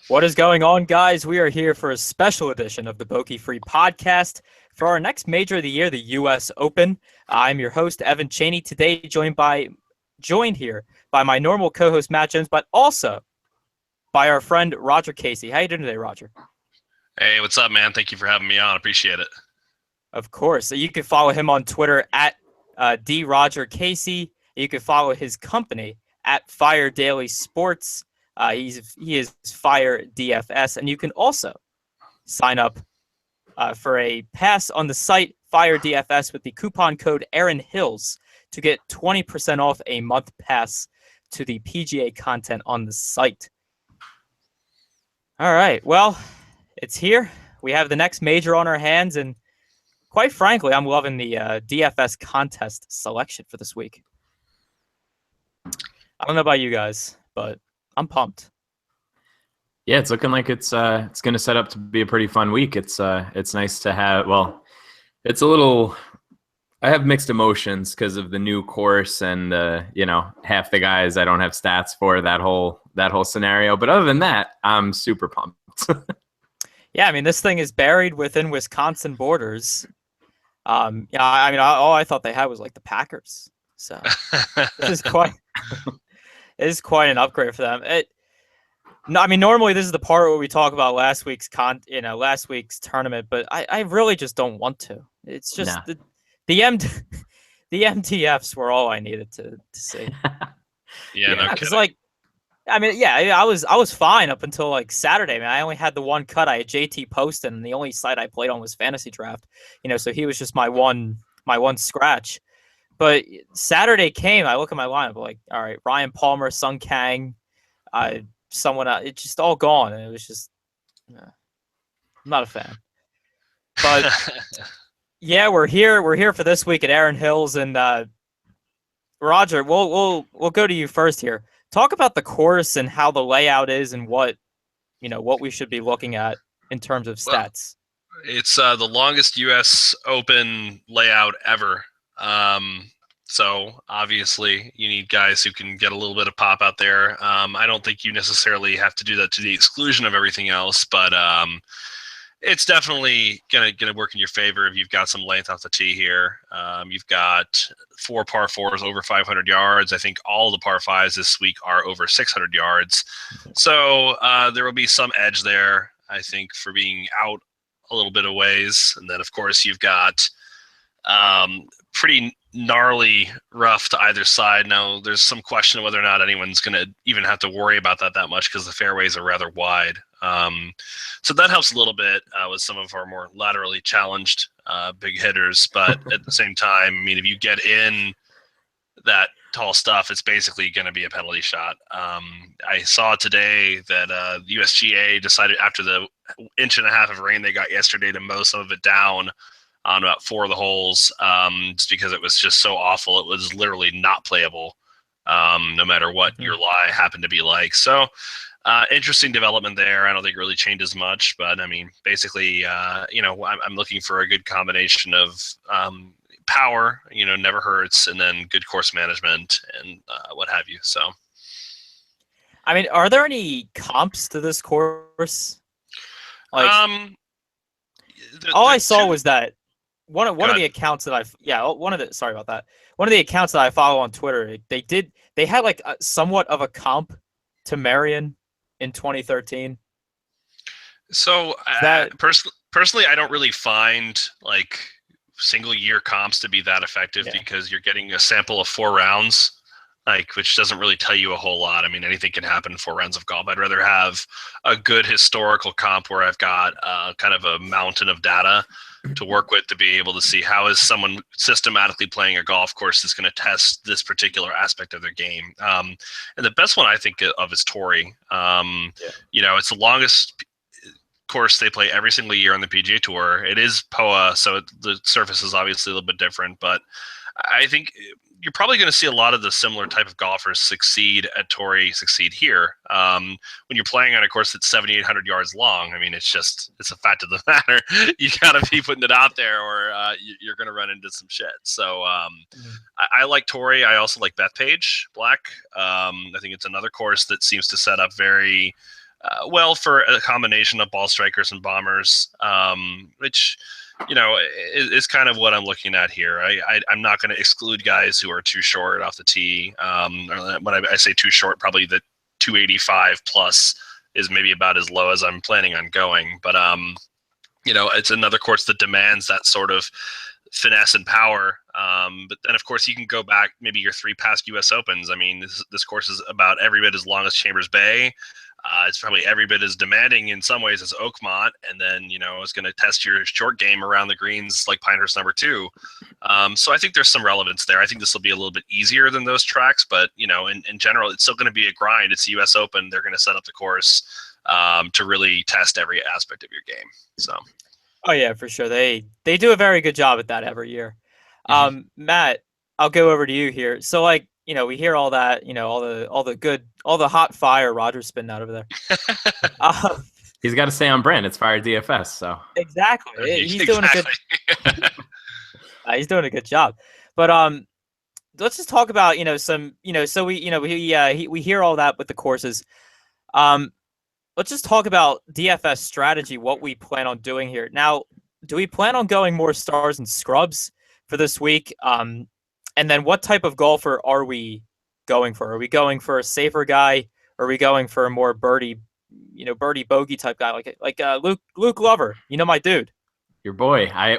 What is going on, guys? We are here for a special edition of the Bogey Free podcast for our next major of the year, the U.S. Open. I'm your host, Evan Cheney. Today, joined here by my normal co-host Matt Jones, but also by our friend Roger Casey. How you doing today, Roger? Hey, what's up, man? Thank you for having me on. Appreciate it. Of course. So you can follow him on Twitter at @DRogerCasey. You can follow his company at Fire Daily Sports. He is Fire DFS, and you can also sign up for a pass on the site Fire DFS with the coupon code Erin Hills to get 20% off a month pass to the PGA content on the site. All right, well, it's here. We have the next major on our hands, and quite frankly, I'm loving the DFS contest selection for this week. I don't know about you guys, but I'm pumped. Yeah, it's looking like it's going to set up to be a pretty fun week. It's nice to have. Well, it's a little. I have mixed emotions because of the new course and half the guys I don't have stats for that whole scenario. But other than that, I'm super pumped. Yeah, I mean, this thing is buried within Wisconsin borders. All I thought they had was like the Packers. So this is quite it is quite an upgrade for them. Normally this is the part where we talk about last week's tournament, but I really just don't want to. It's just the MTFs were all I needed to see. Yeah, no kidding. Like, I was fine up until like Saturday, man. I only had the one cut. I had JT Poston, and the only site I played on was Fantasy Draft. So he was just my one scratch. But Saturday came, I look at my lineup, like, all right, Ryan Palmer, Sung Kang, someone else, it's just all gone, and it was just I'm not a fan. But yeah, we're here for this week at Erin Hills, and Roger, we'll go to you first here. Talk about the course and how the layout is and what we should be looking at in terms of stats. Well, it's the longest U.S. Open layout ever. So obviously you need guys who can get a little bit of pop out there. I don't think you necessarily have to do that to the exclusion of everything else, but it's definitely gonna work in your favor if you've got some length off the tee here. You've got 4 par 4s over 500 yards. I think all the par 5s this week are over 600 yards. So there will be some edge there, I think, for being out a little bit of ways. And then, of course, you've got pretty gnarly rough to either side. Now, there's some question of whether or not anyone's going to even have to worry about that much because the fairways are rather wide. So that helps a little bit with some of our more laterally challenged big hitters. But at the same time, I mean, if you get in that tall stuff, it's basically going to be a penalty shot. I saw today that the USGA decided after the 1.5 inches of rain they got yesterday to mow some of it down on about 4 of the holes, just because it was just so awful. It was literally not playable, no matter what your lie happened to be like. So interesting development there. I don't think it really changes much, but I mean, basically, I'm looking for a good combination of power, never hurts, and then good course management and what have you. So, I mean, are there any comps to this course? Like, all I saw was that one of the accounts that one of the accounts that I follow on Twitter, they had like somewhat of a comp to Marion in 2013. So personally, I don't really find like single year comps to be that effective because you're getting a sample of 4 rounds, which doesn't really tell you a whole lot. I mean, anything can happen in 4 rounds of golf. I'd rather have a good historical comp where I've got kind of a mountain of data to work with to be able to see how is someone systematically playing a golf course that's going to test this particular aspect of their game. And the best one I think of is Torrey. It's the longest course they play every single year on the PGA Tour. It is POA, so the surface is obviously a little bit different, but I think you're probably going to see a lot of the similar type of golfers succeed at Torrey, succeed here. When you're playing on a course that's 7,800 yards long, I mean, it's a fact of the matter. You got to be putting it out there or you're going to run into some shit. So I like Torrey. I also like Bethpage Black. I think it's another course that seems to set up very well for a combination of ball strikers and bombers, which, is kind of what I'm looking at here. I'm not going to exclude guys who are too short off the tee. When I say too short, probably the 285 plus is maybe about as low as I'm planning on going. But, it's another course that demands that sort of finesse and power. But then, of course, you can go back maybe your 3 past U.S. Opens. I mean, this course is about every bit as long as Chambers Bay. It's probably every bit as demanding in some ways as Oakmont, and then it's going to test your short game around the greens like Pinehurst number 2. So I think there's some relevance there. I think this will be a little bit easier than those tracks, but in general, it's still going to be a grind. It's the U.S. Open. They're going to set up the course to really test every aspect of your game. So, oh yeah, for sure. They do a very good job at that every year. Matt, I'll go over to you here. So we hear all that, all the hot fire Roger's spitting out over there. He's got to stay on brand. It's Fire DFS, so exactly. He's doing a good. He's doing a good job. But let's just talk about some so we hear all that with the courses. Let's just talk about DFS strategy. What we plan on doing here now. Do we plan on going more stars and scrubs for this week? And then what type of golfer are we going for? Are we going for a safer guy? Or are we going for a more birdie bogey type guy like Luke Glover? My dude. Your boy. I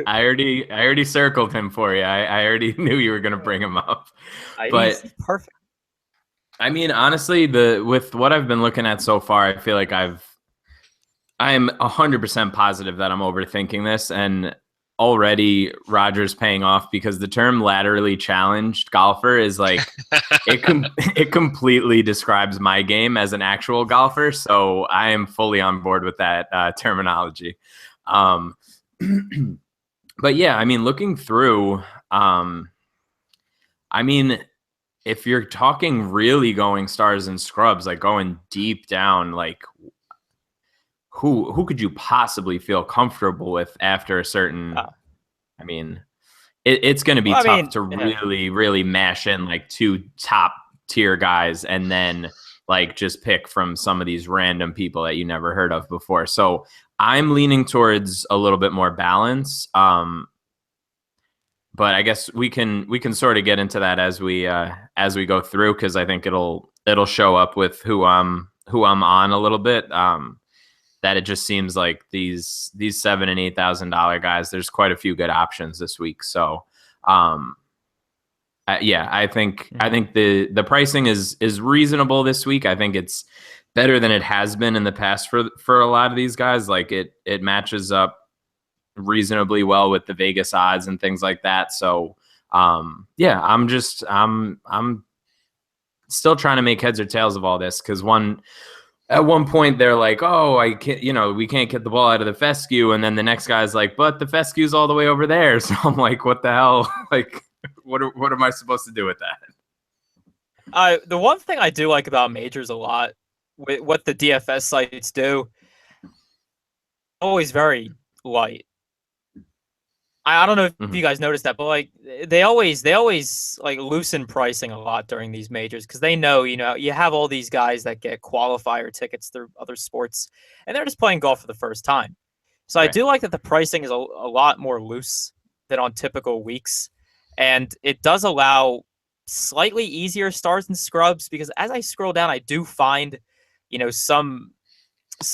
already circled him for you. I already knew you were going to bring him up. But he's perfect. I mean, honestly, with what I've been looking at so far, I feel like I'm 100% positive that I'm overthinking this, and already Roger's paying off, because the term laterally challenged golfer is it completely describes my game as an actual golfer. So I am fully on board with that terminology. But yeah, I mean, looking through, if you're talking really going stars and scrubs, like going deep down, like who could you possibly feel comfortable with after a certain? It's going to be tough to really mash in like 2 top tier guys and then just pick from some of these random people that you never heard of before. So I'm leaning towards a little bit more balance. But I guess we can sort of get into that as we go through, because I think it'll show up with who I'm on a little bit. That it just seems like these $7,000 and $8,000 guys, there's quite a few good options this week. So, I think the pricing is reasonable this week. I think it's better than it has been in the past for a lot of these guys. Like it matches up reasonably well with the Vegas odds and things like that. So, I'm still trying to make heads or tails of all this, because at one point they're like, oh, I can't, we can't get the ball out of the fescue. And then the next guy's like, but the fescue's all the way over there. So I'm like, what the hell? What am I supposed to do with that? The one thing I do like about majors a lot, with what the DFS sites do, always very light. I don't know if you guys noticed that, but they always loosen pricing a lot during these majors, because they know, you have all these guys that get qualifier tickets through other sports, and they're just playing golf for the first time. So right. I do like that the pricing is a lot more loose than on typical weeks, and it does allow slightly easier stars and scrubs, because as I scroll down, I do find, some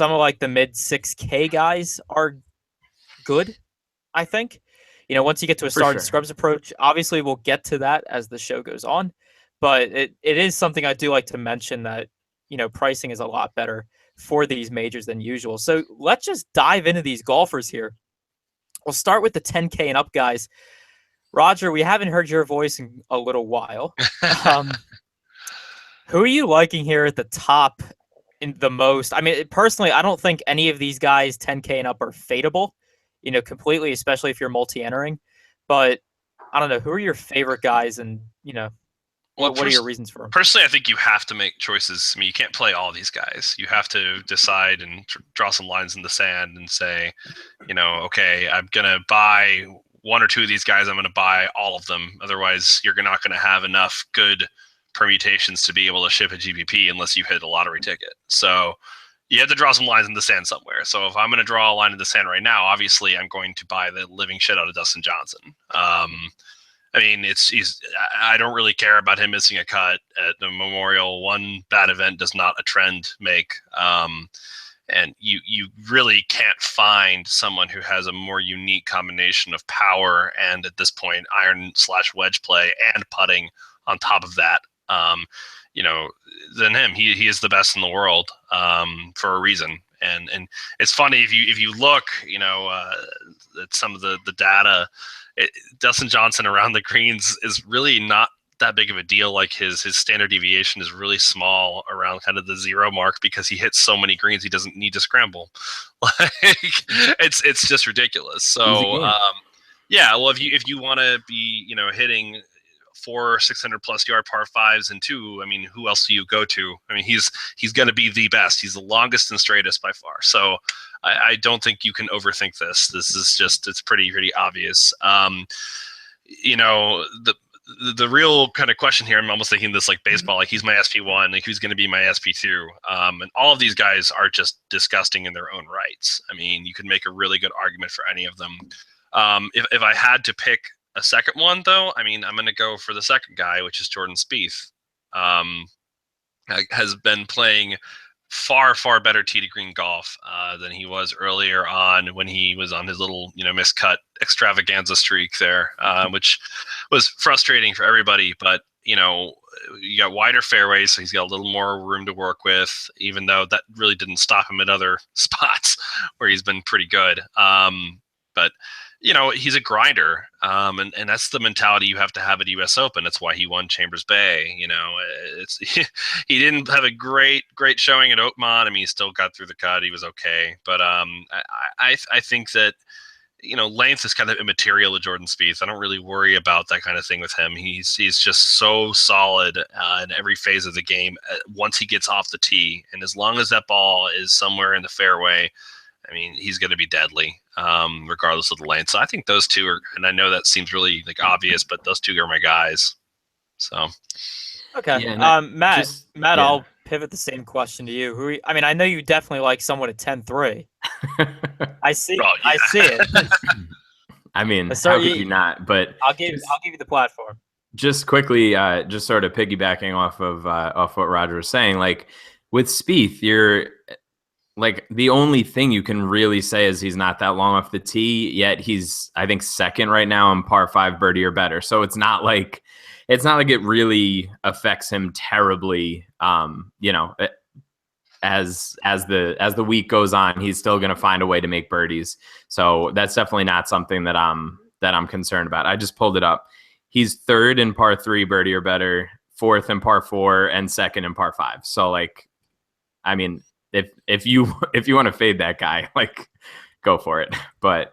of the mid 6K guys are good, I think. Once you get to a star and scrubs approach, obviously we'll get to that as the show goes on, but it is something I do like to mention, that, pricing is a lot better for these majors than usual. So let's just dive into these golfers here. We'll start with the 10K and up guys. Roger, we haven't heard your voice in a little while. Who are you liking here at the top in the most? I mean, personally, I don't think any of these guys 10K and up are fadeable, completely, especially if you're multi-entering. But I don't know, who are your favorite guys, and what are your reasons for them? Personally, I think you have to make choices. I mean, you can't play all these guys. You have to decide and draw some lines in the sand and say, okay, I'm gonna buy 1 or 2 of these guys. I'm gonna buy all of them. Otherwise, you're not gonna have enough good permutations to be able to ship a GPP unless you hit a lottery ticket. So you have to draw some lines in the sand somewhere. So if I'm going to draw a line in the sand right now, obviously I'm going to buy the living shit out of Dustin Johnson. I mean, I don't really care about him missing a cut at the Memorial. One bad event does not a trend make. And you really can't find someone who has a more unique combination of power and, at this point, iron/wedge play and putting on top of that. Than him. He is the best in the world for a reason. And it's funny if you look, at some of the data. Dustin Johnson around the greens is really not that big of a deal. Like his standard deviation is really small around kind of the 0 mark because he hits so many greens he doesn't need to scramble. Like it's just ridiculous. So well, if you want to be hitting 4 600+ yard par 5s and 2, I mean, who else do you go to? I mean, he's going to be the best. He's the longest and straightest by far. So I don't think you can overthink this. This is just, it's pretty obvious. The real kind of question here, I'm almost thinking this like baseball, like he's my SP1, like who's going to be my SP2. And all of these guys are just disgusting in their own rights. I mean, you could make a really good argument for any of them. If I had to pick a second one, though, I mean, I'm going to go for the second guy, which is Jordan Spieth. Has been playing far better tee to green golf than he was earlier on when he was on his little miscut extravaganza streak there, which was frustrating for everybody. But you got wider fairways, so he's got a little more room to work with, even though that really didn't stop him at other spots where he's been pretty good. But he's a grinder, and that's the mentality you have to have at U.S. Open. That's why he won Chambers Bay. He didn't have a great showing at Oakmont. I mean, he still got through the cut. He was okay, but I think that length is kind of immaterial to Jordan Spieth. I don't really worry about that kind of thing with him. He's just so solid in every phase of the game once he gets off the tee, and as long as that ball is somewhere in the fairway, I mean, he's going to be deadly, regardless of the length. So I think those two are, and I know that seems really obvious, but those two are my guys. So, okay, yeah, Matt, yeah. I'll pivot the same question to you. I mean, I know you definitely like someone at 10-3. I see. Oh, yeah. I see it. I mean, how could you not? But I'll give you the platform. Just quickly, just sort of piggybacking off what Roger was saying, like with Spieth, you're. Like the only thing you can really say is he's not that long off the tee, yet he's, I think, second right now on par 5 birdie or better. So it's not like it really affects him terribly. As the week goes on, he's still going to find a way to make birdies. So that's definitely not something that I'm concerned about. I just pulled it up. He's third in par 3 birdie or better, fourth in par 4, and second in par 5. So I mean. If you want to fade that guy, go for it. But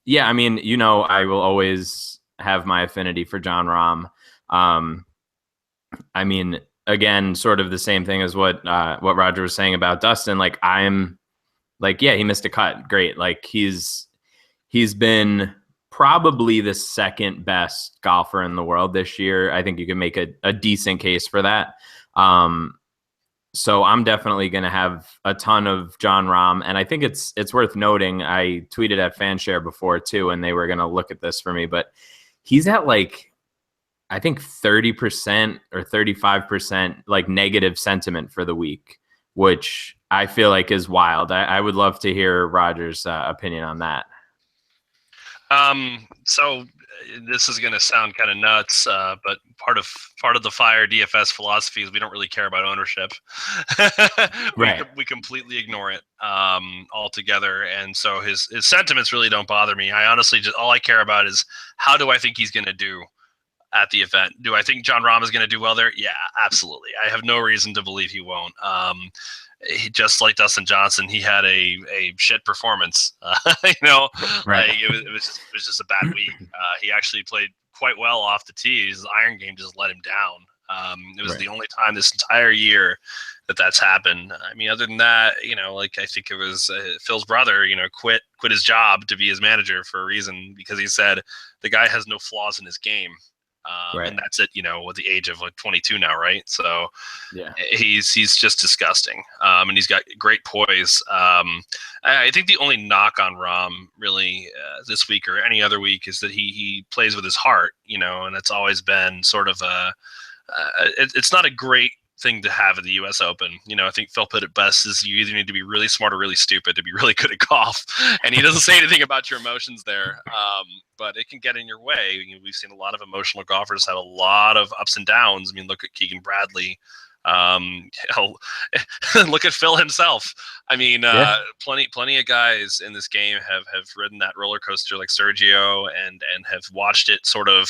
yeah, I mean, I will always have my affinity for Jon Rahm. I mean, again, sort of the same thing as what Roger was saying about Dustin. Yeah, he missed a cut. Great. He's been probably the second best golfer in the world this year. I think you can make a decent case for that. So I'm definitely going to have a ton of Jon Rahm. And I think it's worth noting, I tweeted at Fanshare before too, and they were going to look at this for me, but he's at I think 30% or 35% negative sentiment for the week, which I feel like is wild. I would love to hear Roger's opinion on that. So this is going to sound kind of nuts, but part of the Fire DFS philosophy is we don't really care about ownership. Right. We completely ignore it altogether, and so his sentiments really don't bother me. I honestly all I care about is how do I think he's going to do at the event. Do I think Jon Rahm is going to do well there? Yeah, absolutely. I have no reason to believe he won't. He, just like Dustin Johnson, he had a shit performance. Right. It was just a bad week. He actually played quite well off the tee. His iron game just let him down. It was the only time this entire year that's happened. I mean, other than that, I think it was Phil's brother, quit his job to be his manager for a reason, because he said the guy has no flaws in his game. And that's at at the age of like 22 now, right? So yeah, he's just disgusting, and he's got great poise. I think the only knock on Rom really this week or any other week is that he plays with his heart, and it's always been sort of it's not a great thing to have at the U.S. Open. I think Phil put it best: is you either need to be really smart or really stupid to be really good at golf. And he doesn't say anything about your emotions there, but it can get in your way. We've seen a lot of emotional golfers have a lot of ups and downs. I mean, look at Keegan Bradley. Look at Phil himself. I mean, plenty of guys in this game have ridden that roller coaster like Sergio and have watched it sort of,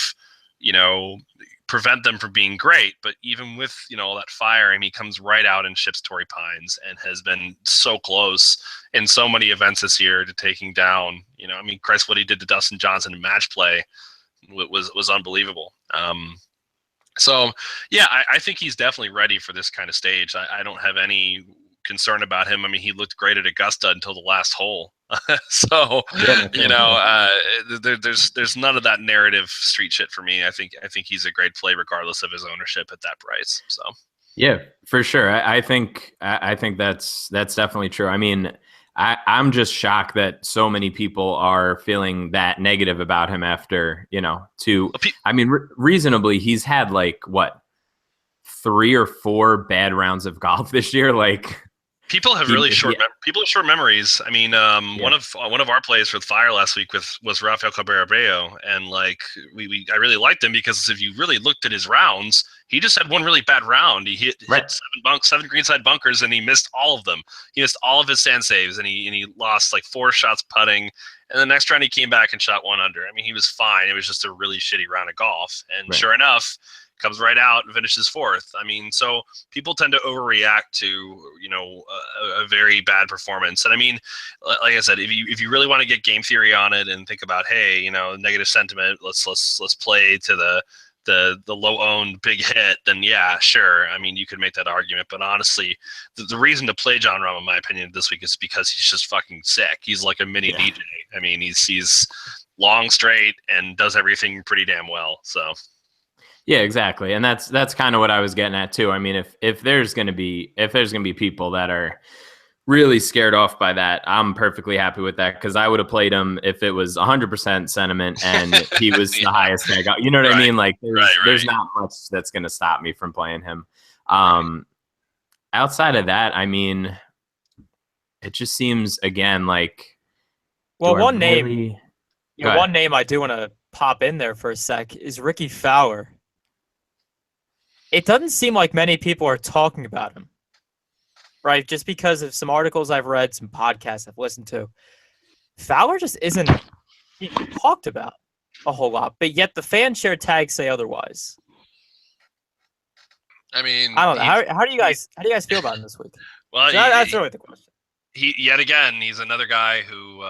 prevent them from being great. But even with all that fire, I mean, he comes right out and ships Torrey Pines and has been so close in so many events this year to taking down. I mean, Christ, what he did to Dustin Johnson in match play was unbelievable. So yeah, I think he's definitely ready for this kind of stage. I don't have any concern about him. I mean, he looked great at Augusta until the last hole. So there's none of that narrative street shit for me. I think he's a great play regardless of his ownership at that price. So yeah, for sure. I think that's definitely true. I mean, I'm just shocked that so many people are feeling that negative about him after, reasonably, he's had like what, 3 or 4 bad rounds of golf this year. Like, people have really short memories. I mean, one of our plays for the Fire last week was Rafael Cabrera-Bello, and like I really liked him because if you really looked at his rounds, he just had one really bad round. He hit 7 greenside bunkers, and he missed all of them. He missed all of his sand saves, and he lost like 4 shots putting. And the next round he came back and shot 1 under. I mean, he was fine. It was just a really shitty round of golf, and sure enough, comes right out and finishes 4th. I mean, so people tend to overreact to, a very bad performance. And I mean, like I said, if you really want to get game theory on it and think about, hey, negative sentiment, let's play to the low owned big hit, then yeah, sure. I mean, you could make that argument, but honestly, the reason to play John Rahm, in my opinion, this week is because he's just fucking sick. He's like a mini DJ. I mean, he's long straight and does everything pretty damn well. So. Yeah, exactly. And that's kind of what I was getting at too. I mean, if there's going to be people that are really scared off by that, I'm perfectly happy with that, because I would have played him if it was 100% sentiment and he was the highest tag out. You know what I mean? Like there's not much that's going to stop me from playing him. Outside of that, I mean, it just seems again like, one name I do want to pop in there for a sec is Ricky Fowler. It doesn't seem like many people are talking about him, right? Just because of some articles I've read, some podcasts I've listened to. Fowler just isn't being talked about a whole lot, but yet the fan share tags say otherwise. I mean, I don't know. How do you guys feel about him this week? Well, that's really the question. He's another guy who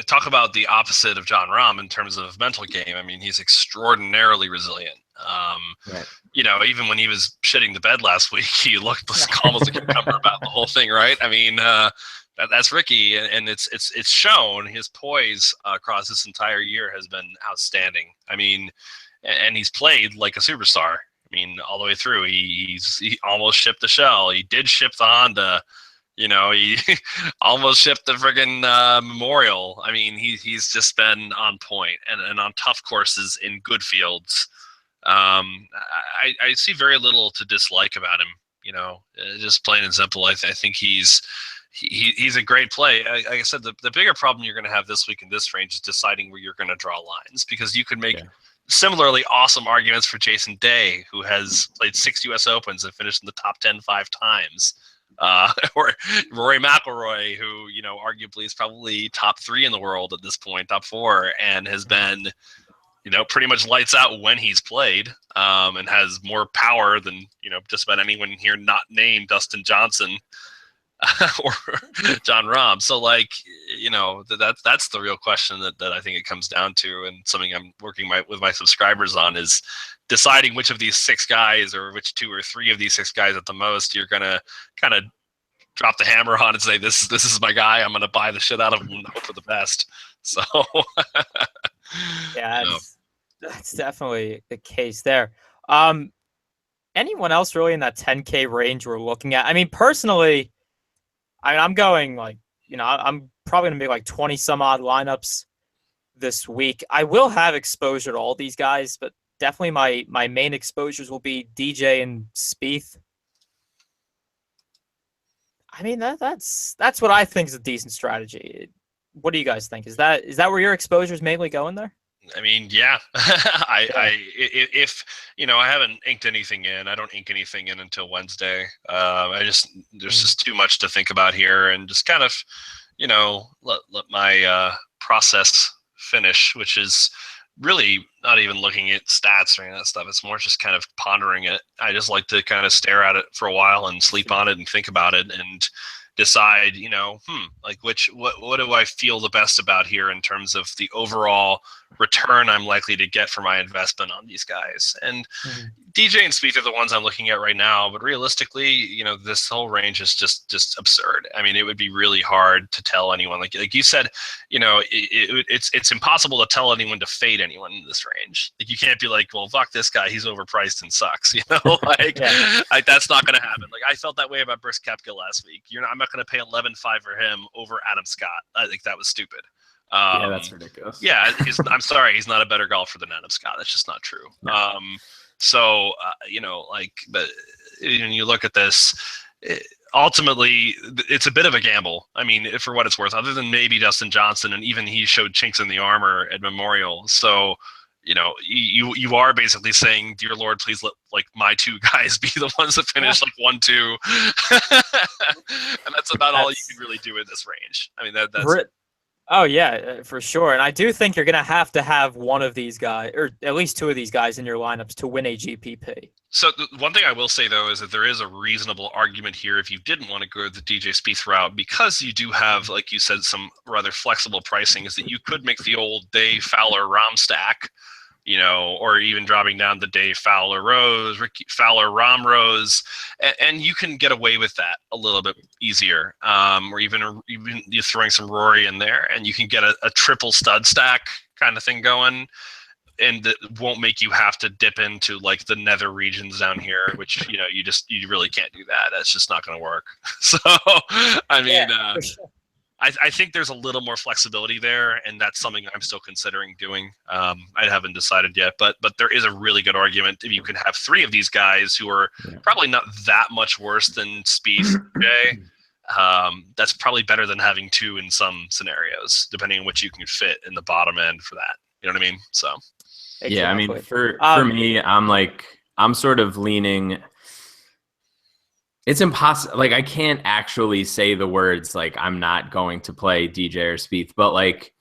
talk about the opposite of John Rahm in terms of mental game. I mean, he's extraordinarily resilient. Even when he was shitting the bed last week, he looked almost a cucumber about the whole thing, right? I mean, that's Ricky, and it's shown. His poise across this entire year has been outstanding. I mean, and he's played like a superstar. I mean, all the way through. He almost shipped the shell. He did ship the Honda. He almost shipped the friggin' Memorial. I mean, he's just been on point and on tough courses in good fields. I see very little to dislike about him. Just plain and simple. I think he's a great play. Like I said, the bigger problem you're going to have this week in this range is deciding where you're going to draw lines, because you could make similarly awesome arguments for Jason Day, who has played 6 U.S. Opens and finished in the top 10 5 times. Or Rory McIlroy, who arguably is probably top 3 in the world at this point, top 4, and has been pretty much lights out when he's played, and has more power than just about anyone here not named Dustin Johnson or John Rahm. So that's the real question that I think it comes down to, and something I'm working with my subscribers on is deciding which of these 6 guys, or which 2 or 3 of these 6 guys at the most, you're gonna kind of drop the hammer on and say, this is my guy. I'm gonna buy the shit out of him and hope for the best. So That's definitely the case there. Anyone else really in that 10K range we're looking at? I mean, personally, I'm going like, I'm probably gonna make like 20 some odd lineups this week. I will have exposure to all these guys, but definitely my main exposures will be DJ and Spieth. I mean, that's what I think is a decent strategy. What do you guys think? Is that where your exposure is mainly going there? I mean, yeah. If I haven't inked anything in. I don't ink anything in until Wednesday. There's just too much to think about here, and just kind of, let my process finish, which is really not even looking at stats or any of that stuff. It's more just kind of pondering it. I just like to kind of stare at it for a while and sleep on it and think about it and decide, like what do I feel the best about here in terms of the overall return I'm likely to get for my investment on these guys. And DJ and Spieth are the ones I'm looking at right now, but realistically, this whole range is just absurd. I mean, it would be really hard to tell anyone, like you said, it's impossible to tell anyone to fade anyone in this range. Like, you can't be like, well, fuck this guy, he's overpriced and sucks, like that's not going to happen. Like, I felt that way about Brooks Koepka last week. I'm not going to pay 11.5 for him over Adam Scott. I think that was stupid. Yeah, that's ridiculous. Yeah, I'm sorry, he's not a better golfer than Adam Scott. That's just not true. No. But when you look at this, ultimately, it's a bit of a gamble. I mean, for what it's worth, other than maybe Dustin Johnson, and even he showed chinks in the armor at Memorial. So, you are basically saying, dear Lord, please let like my two guys be the ones that finish like 1-2, and that's about all you can really do in this range. I mean, that's. Oh, yeah, for sure. And I do think you're going to have one of these guys, or at least two of these guys in your lineups to win a GPP. So one thing I will say, though, is that there is a reasonable argument here if you didn't want to go the DJ Spieth route, because you do have, like you said, some rather flexible pricing, is that you could make the old Day Fowler Rom stack, or even dropping down the Day Fowler Rose, Ricky Fowler Rom Rose, and you can get away with that a little bit easier. Or even you're throwing some Rory in there, and you can get a triple stud stack kind of thing going, and it won't make you have to dip into like the nether regions down here, which you really can't do that. That's just not going to work. So I mean. For sure. I think there's a little more flexibility there, and that's something I'm still considering doing. I haven't decided yet, but there is a really good argument if you can have three of these guys who are probably not that much worse than Spieth and Jay. That's probably better than having two in some scenarios, depending on what you can fit in the bottom end for that. You know what I mean? So exactly. Yeah, I mean, for me, I'm sort of leaning. It's impossible. Like, I can't actually say the words like I'm not going to play DJ or Spieth, but like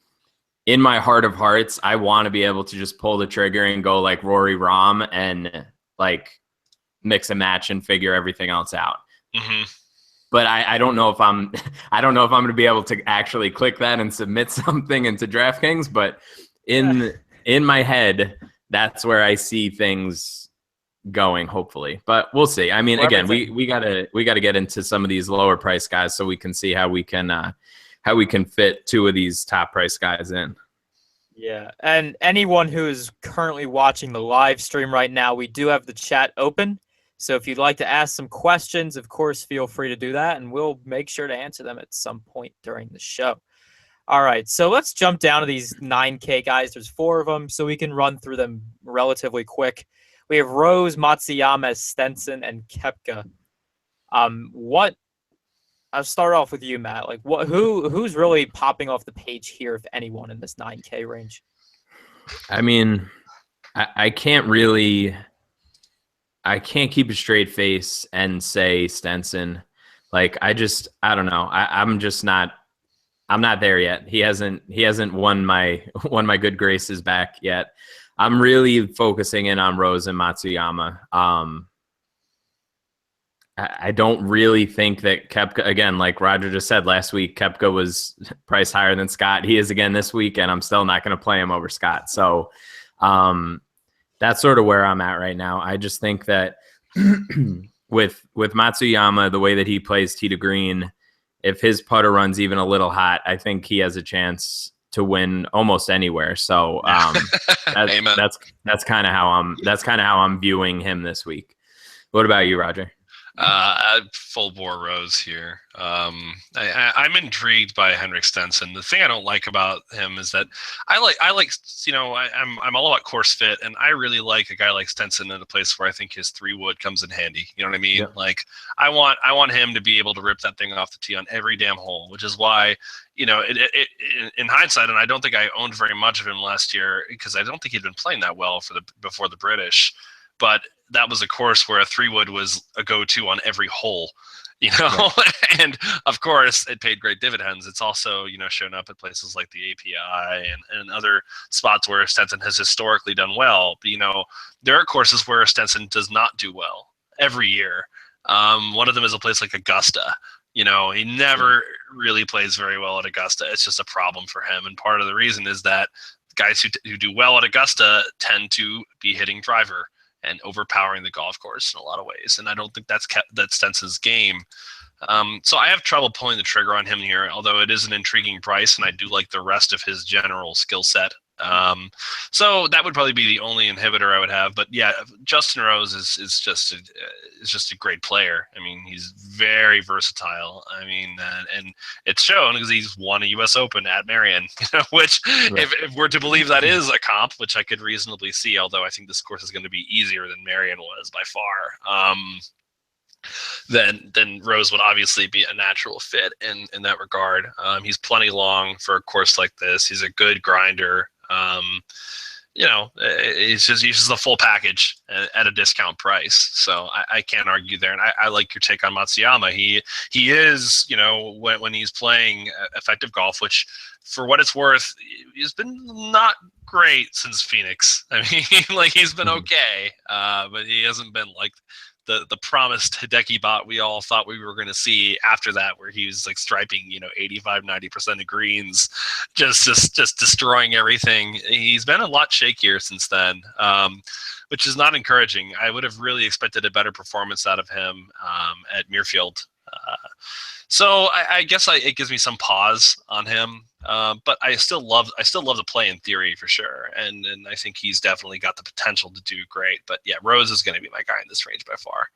in my heart of hearts, I want to be able to just pull the trigger and go like Rory Rom and like mix and match and figure everything else out. Mm-hmm. But I don't know if I'm going to be able to actually click that and submit something into DraftKings. But in my head, that's where I see things going, hopefully, but we'll see. I mean, again, we gotta get into some of these lower price guys so we can see how we can fit two of these top price guys in. Yeah, and anyone who is currently watching the live stream right now, we do have the chat open, so if you'd like to ask some questions, of course, feel free to do that, and we'll make sure to answer them at some point during the show. All right, so let's jump down to these 9K guys. There's 4 of them, so we can run through them relatively quick. We have Rose, Matsuyama, Stenson, and Koepka. I'll start off with you, Matt. Like, who's really popping off the page here, if anyone, in this 9K range? I mean, I can't keep a straight face and say Stenson. Like, I don't know. I'm not there yet. He hasn't won my good graces back yet. I'm really focusing in on Rose and Matsuyama. I don't really think that Koepka, again, like Roger just said last week, Koepka was priced higher than Scott. He is again this week, and I'm still not going to play him over Scott. So that's sort of where I'm at right now. I just think that with Matsuyama, the way that he plays tee to green, if his putter runs even a little hot, I think he has a chance to win almost anywhere. So that's kind of how I'm viewing him this week. What about you, Roger? Full bore Rose here. I'm intrigued by Henrik Stenson. The thing I don't like about him is that I like I'm all about course fit, and I really like a guy like Stenson in a place where I think his 3-wood comes in handy. You know what I mean? Yeah. Like I want him to be able to rip that thing off the tee on every damn hole, which is why in hindsight, and I don't think I owned very much of him last year because I don't think he'd been playing that well before the British, but that was a course where a 3-wood was a go-to on every hole, right. And of course it paid great dividends. It's also, shown up at places like the API and other spots where Stenson has historically done well. But, there are courses where Stenson does not do well every year. One of them is a place like Augusta. He never really plays very well at Augusta. It's just a problem for him. And part of the reason is that guys who do well at Augusta tend to be hitting driver and overpowering the golf course in a lot of ways. And I don't think that's Stenson's game. So I have trouble pulling the trigger on him here, although it is an intriguing price, and I do like the rest of his general skill set. So that would probably be the only inhibitor I would have. But yeah, Justin Rose is just a great player. I mean, he's very versatile. I mean, and it's shown because he's won a U.S. Open at Merion, which right. if we're to believe that is a comp, which I could reasonably see, although I think this course is going to be easier than Merion was by far. Then Rose would obviously be a natural fit in that regard. He's plenty long for a course like this. He's a good grinder. He's just the full package at a discount price. So I can't argue there. And I like your take on Matsuyama. He is, when he's playing effective golf, which for what it's worth, he's been not great since Phoenix. I mean, like he's been okay, but he hasn't been like the promised Hideki bot we all thought we were going to see after that, where he was like striping, 85-90% of greens, just destroying everything. He's been a lot shakier since then, which is not encouraging. I would have really expected a better performance out of him at Muirfield. So I guess it gives me some pause on him, but I still love the play in theory for sure, and I think he's definitely got the potential to do great. But yeah, Rose is going to be my guy in this range by far.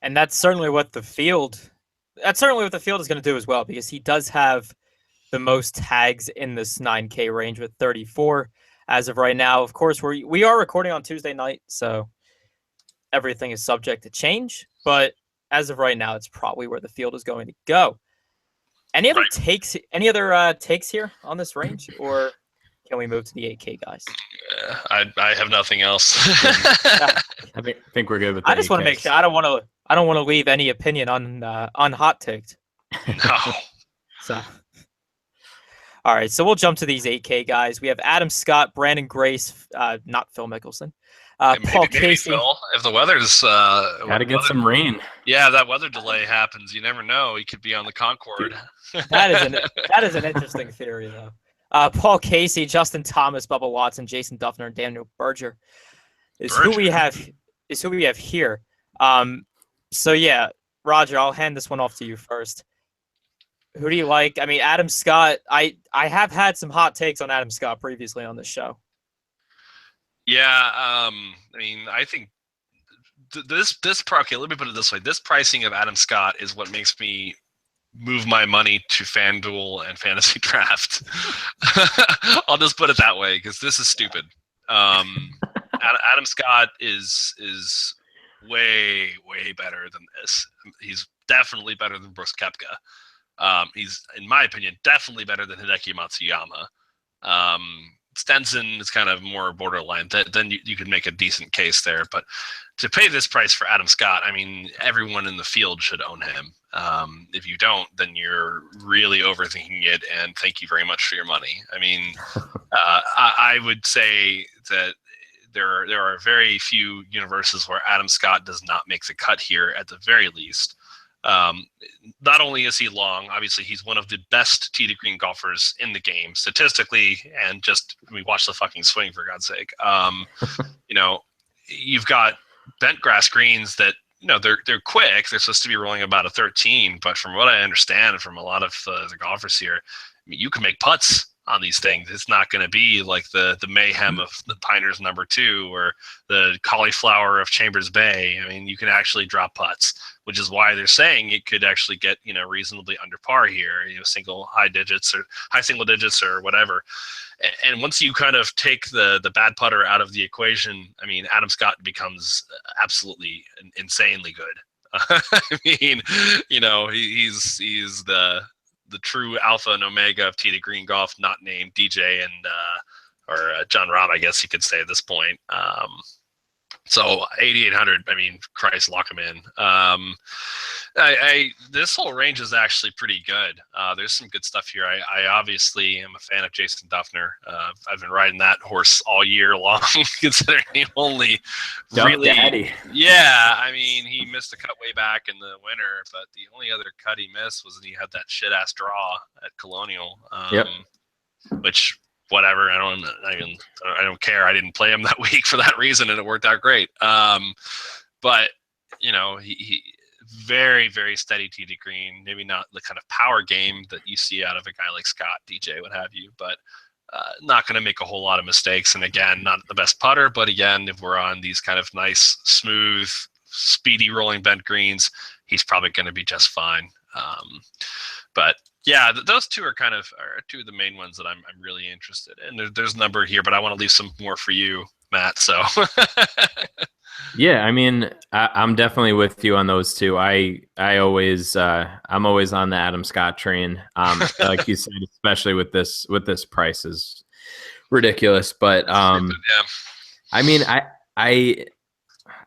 And that's certainly what the field is going to do as well, because he does have the most tags in this 9K range with 34 as of right now. Of course, we are recording on Tuesday night, so everything is subject to change, but as of right now, it's probably where the field is going to go. Any other takes? Any other takes here on this range, or can we move to the 8K guys? I have nothing else. I think we're good with. I just want to make sure I don't want to leave any opinion hot taked. No. So, all right. So we'll jump to these 8K guys. We have Adam Scott, Brandon Grace, not Phil Mickelson. Paul Casey. Phil, if the weather's gotta get some rain. Yeah, that weather delay happens. You never know. He could be on the Concorde. That is an interesting theory, though. Paul Casey, Justin Thomas, Bubba Watson, Jason Duffner, and Daniel Berger is who we have here. So yeah, Roger, I'll hand this one off to you first. Who do you like? I mean, Adam Scott. I have had some hot takes on Adam Scott previously on this show. Yeah, I mean, I think this okay, let me put it this way. This pricing of Adam Scott is what makes me move my money to FanDuel and Fantasy Draft. I'll just put it that way, because this is stupid. Adam Scott is way better than this. He's definitely better than Brooks Koepka. He's, in my opinion, definitely better than Hideki Matsuyama. Stenson is kind of more borderline. Then you could make a decent case there. But to pay this price for Adam Scott, I mean, everyone in the field should own him. If you don't, then you're really overthinking it, and thank you very much for your money. I mean, I would say that there are very few universes where Adam Scott does not make the cut here at the very least. Not only is he long, obviously he's one of the best tee to green golfers in the game statistically, and just watch the fucking swing, for God's sake. You've got bent grass greens that they're quick. They're supposed to be rolling about a 13, but from what I understand from a lot of the golfers here, I mean, you can make putts on these things. It's not going to be like the mayhem of the Piners number 2 or the cauliflower of Chambers Bay. I mean, you can actually drop putts, which is why they're saying it could actually get, reasonably under par here, high single digits or whatever. And once you kind of take the bad putter out of the equation, I mean, Adam Scott becomes absolutely insanely good. I mean, he's the true alpha and omega of tee to green golf, not named DJ and or John Rahm, I guess you could say at this point. So 8,800, I mean, Christ, lock him in. This whole range is actually pretty good. There's some good stuff here. I obviously am a fan of Jason Duffner. I've been riding that horse all year long, considering he only really, Daddy. Yeah. I mean, he missed a cut way back in the winter, but the only other cut he missed was when he had that shit ass draw at Colonial. Which, whatever. I don't care. I didn't play him that week for that reason, and it worked out great. But he very, very steady tee to green. Maybe not the kind of power game that you see out of a guy like Scott, DJ, what have you, but not going to make a whole lot of mistakes. And again, not the best putter, but again, if we're on these kind of nice, smooth, speedy rolling bent greens, he's probably going to be just fine. But yeah, those two are two of the main ones that I'm really interested in. There's a number here, but I want to leave some more for you, Matt. So yeah, I mean, I'm definitely with you on those two. I'm always on the Adam Scott train. Like you said, especially with this price is ridiculous. But I mean, I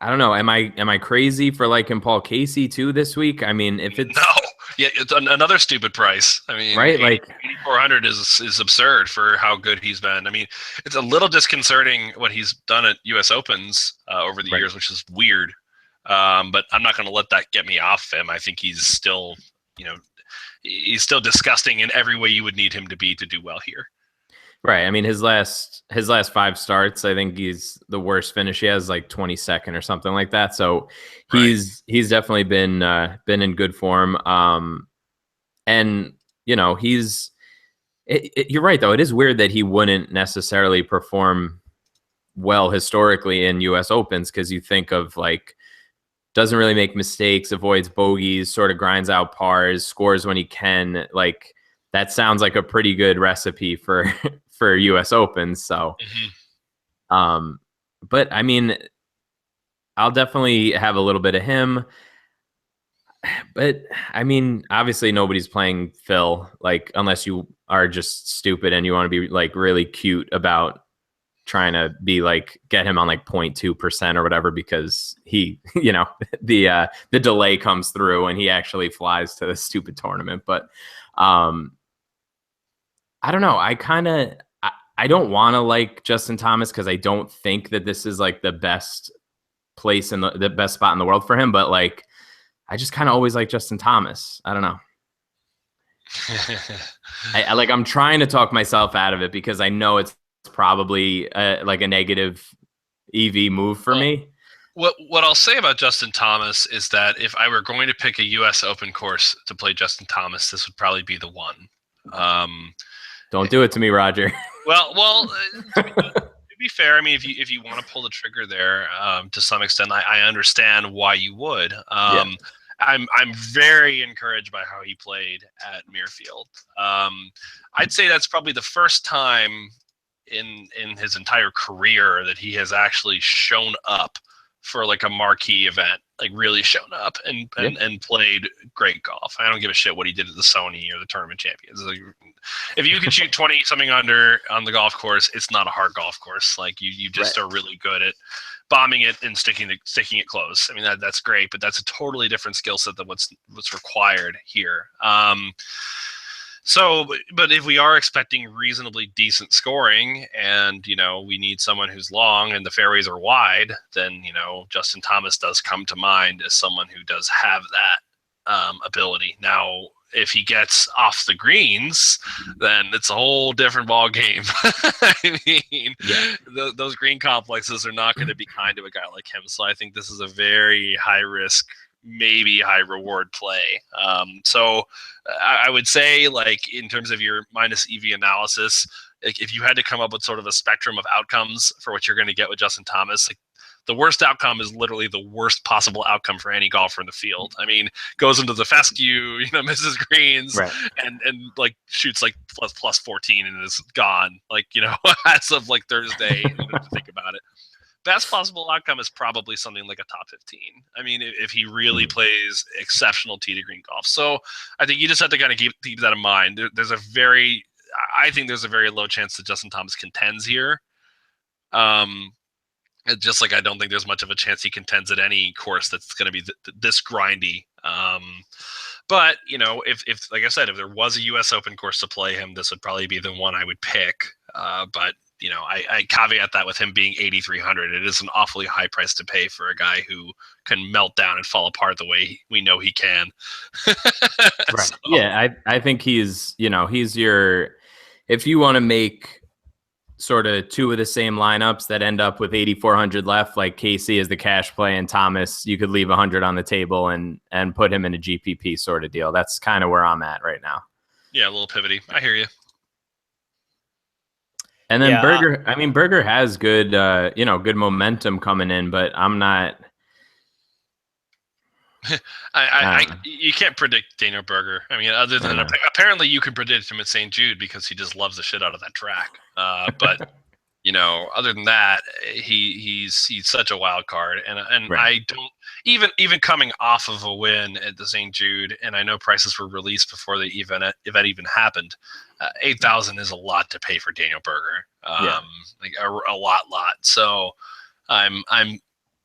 don't know. Am I crazy for liking Paul Casey too this week? I mean, if it's yeah, it's another stupid price. I mean, right? Like 8,400 is absurd for how good he's been. I mean, it's a little disconcerting what he's done at U.S. Opens over the years, which is weird. But I'm not going to let that get me off him. I think he's still, he's still disgusting in every way you would need him to be to do well here. Right. I mean, his last 5 starts, I think he's the worst finish he has, like 22nd or something like that. So he's definitely been in good form. And you're right though. It is weird that he wouldn't necessarily perform well historically in U.S. Opens, because you think of like doesn't really make mistakes, avoids bogeys, sort of grinds out pars, scores when he can. Like that sounds like a pretty good recipe for U.S. Opens. So, but I mean, I'll definitely have a little bit of him. But I mean, obviously nobody's playing Phil, like unless you are just stupid and you want to be like really cute about trying to be like get him on like 0.2% or whatever, because he, the delay comes through and he actually flies to the stupid tournament. But I don't know. I don't want to like Justin Thomas because I don't think that this is like the best place in the best spot in the world for him. But like, I just kind of always like Justin Thomas. I don't know. I'm trying to talk myself out of it because I know it's probably like a negative EV move for me. What I'll say about Justin Thomas is that if I were going to pick a U.S. Open course to play Justin Thomas, this would probably be the one. Don't do it to me, Roger. Well, to be fair, I mean, if you want to pull the trigger there, to some extent, I understand why you would. I'm very encouraged by how he played at Muirfield. I'd say that's probably the first time in his entire career that he has actually shown up for like a marquee event, like really shown up and played great golf. I don't give a shit what he did at the Sony or the Tournament Champions. Like, if you can shoot 20 something under on the golf course, it's not a hard golf course. Like you just are really good at bombing it and sticking it close. I mean, that's great, but that's a totally different skill set than what's required here. But if we are expecting reasonably decent scoring and, we need someone who's long and the fairways are wide, then, Justin Thomas does come to mind as someone who does have that ability. Now, if he gets off the greens, then it's a whole different ball game. I mean, those green complexes are not going to be kind to a guy like him. So I think this is a very high risk maybe high reward play. So I would say, like, in terms of your minus EV analysis, like, if you had to come up with sort of a spectrum of outcomes for what you're going to get with Justin Thomas, like, the worst outcome is literally the worst possible outcome for any golfer in the field. I mean, goes into the fescue, misses greens, Right. and like shoots like plus 14 and is gone. Like, as of like Thursday, to think about it. Best possible outcome is probably something like a top 15. I mean, if he really plays exceptional tee to green golf. So I think you just have to kind of keep that in mind. I think there's a very low chance that Justin Thomas contends here. Just like I don't think there's much of a chance he contends at any course that's going to be this grindy. But if like I said, if there was a U.S. Open course to play him, this would probably be the one I would pick. But I caveat that with him being 8,300. It is an awfully high price to pay for a guy who can melt down and fall apart the way we know he can. Right. So. Yeah, I think he's your, if you want to make sort of two of the same lineups that end up with 8,400 left, like Casey is the cash play and Thomas, you could leave 100 on the table and put him in a GPP sort of deal. That's kind of where I'm at right now. Yeah, a little pivoty. I hear you. And then Berger has good, good momentum coming in, but I'm not. You can't predict Daniel Berger. I mean, other than apparently you can predict him at St. Jude because he just loves the shit out of that track. But other than that, he's such a wild card, and right. I don't even coming off of a win at the St. Jude, and I know prices were released before the event even happened. 8,000 is a lot to pay for Daniel Berger. Like a lot. So I'm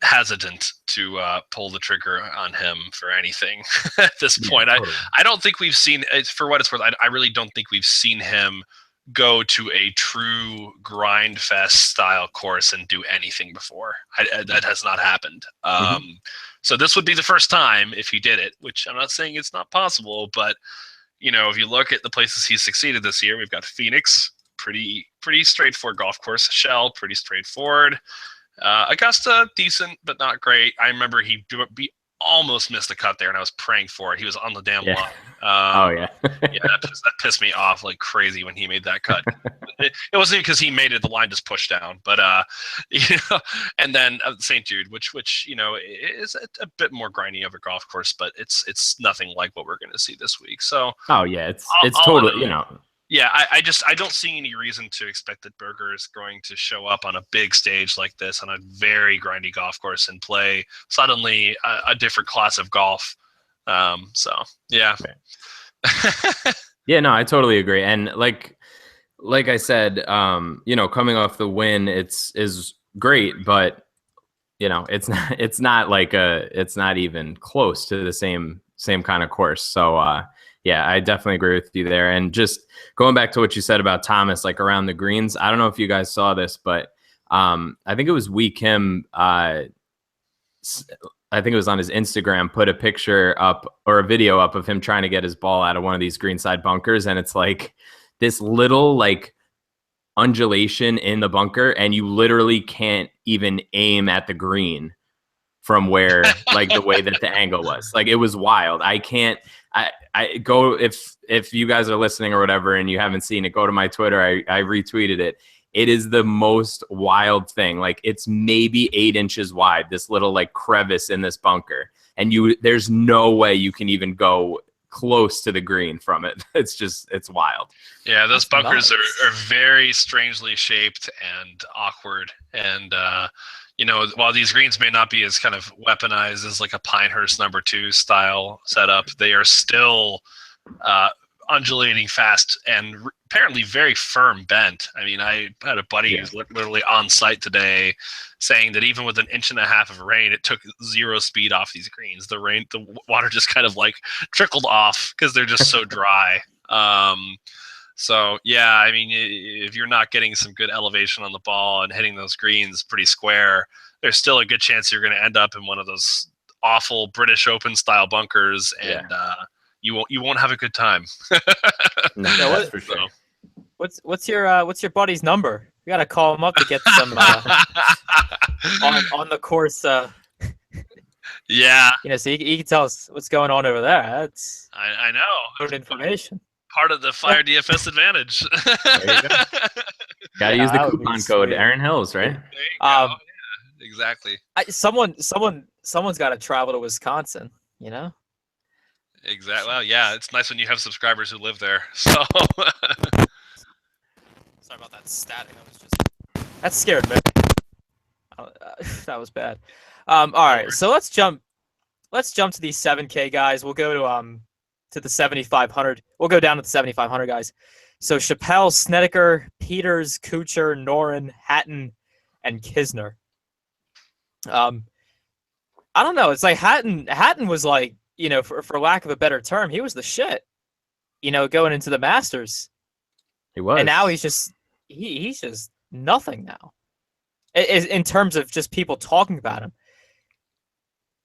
hesitant to pull the trigger on him for anything at this point. Totally. I don't think we've seen, for what it's worth, I really don't think we've seen him go to a true grind fest style course and do anything before. That has not happened. So this would be the first time if he did it, which I'm not saying it's not possible, but if you look at the places he's succeeded this year, we've got Phoenix, pretty straightforward golf course. Shell, pretty straightforward. Augusta, decent, but not great. I remember he almost missed the cut there, and I was praying for it. He was on the damn line. That pissed me off like crazy when he made that cut. It wasn't because he made it; the line just pushed down. But and then St. Jude, which is a bit more grindy of a golf course, but it's nothing like what we're going to see this week. So it's totally Yeah, I don't see any reason to expect that Berger is going to show up on a big stage like this on a very grindy golf course and play suddenly a different class of golf. Yeah. Yeah, no, I totally agree. And like I said, coming off the win, is great, but it's not even close to the same kind of course. So yeah, I definitely agree with you there. And just going back to what you said about Thomas, like around the greens, I don't know if you guys saw this, but I think it was Wee Kim. I think it was on his Instagram, put a picture up or a video up of him trying to get his ball out of one of these greenside bunkers. And it's like this little like undulation in the bunker, and you literally can't even aim at the green from where like the way that the angle was. Like it was wild. I go, if you guys are listening or whatever and you haven't seen it, go to my Twitter. I retweeted it. It is the most wild thing. Like it's maybe 8 inches wide, this little like crevice in this bunker. And there's no way you can even go close to the green from it. It's wild. Yeah, those bunkers are very strangely shaped and awkward. And, while these greens may not be as kind of weaponized as like a Pinehurst number 2 style setup, they are still undulating fast and apparently very firm bent. I mean, I had a buddy who's literally on site today saying that even with 1.5 inches of rain, it took 0 speed off these greens. The water just kind of like trickled off because they're just so dry. So yeah, I mean, if you're not getting some good elevation on the ball and hitting those greens pretty square, there's still a good chance you're going to end up in one of those awful British Open style bunkers, and you won't have a good time. No, that's for sure. What's your buddy's number? We gotta call him up to get some on the course. Yeah. So he can tell us what's going on over there. That's I know. good information. Part of the Fire DFS advantage. There you go. Got to use the coupon code Erin Hills, right? There you go. Yeah, exactly. Someone's got to travel to Wisconsin. Exactly. Well, yeah, it's nice when you have subscribers who live there. So. Sorry about that static. That scared me. That was bad. All right, so let's jump to these 7K guys. We'll go to the 7,500. We'll go down to the 7,500 guys. So Chappelle, Snedeker, Peters, Kuchar, Noren, Hatton, and Kisner. I don't know. It's like Hatton was like, for lack of a better term, he was the shit. Going into the Masters. He was. And now he's just nothing now. In terms of just people talking about him.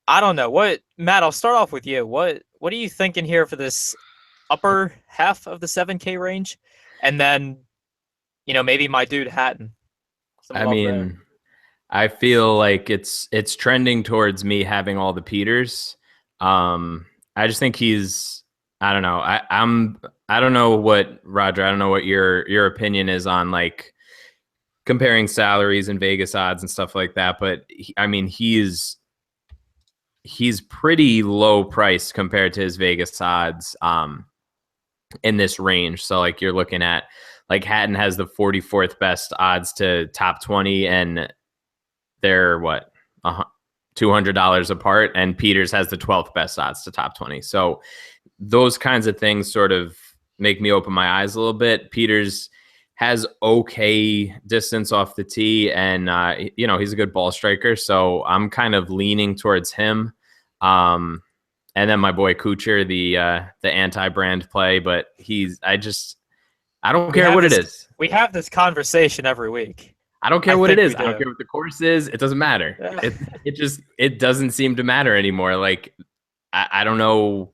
I don't know. Matt, I'll start off with you. What are you thinking here for this upper half of the 7K range? And then, maybe my dude Hatton. I mean, I feel like it's trending towards me having all the Peters. I just think I don't know. I don't know what, Roger, I don't know what your opinion is on like comparing salaries and Vegas odds and stuff like that. But he's pretty low priced compared to his Vegas odds in this range. So like you're looking at like Hatton has the 44th best odds to top 20 and they're what, $200 apart, and Peters has the 12th best odds to top 20. So those kinds of things sort of make me open my eyes a little bit. Peters has okay distance off the tee, and he's a good ball striker, so I'm kind of leaning towards him. And then my boy Kuchar, the anti-brand play, but I don't care what it is. We have this conversation every week. I don't care what it is. I don't care what the course is. It doesn't matter. It doesn't seem to matter anymore. Like I don't know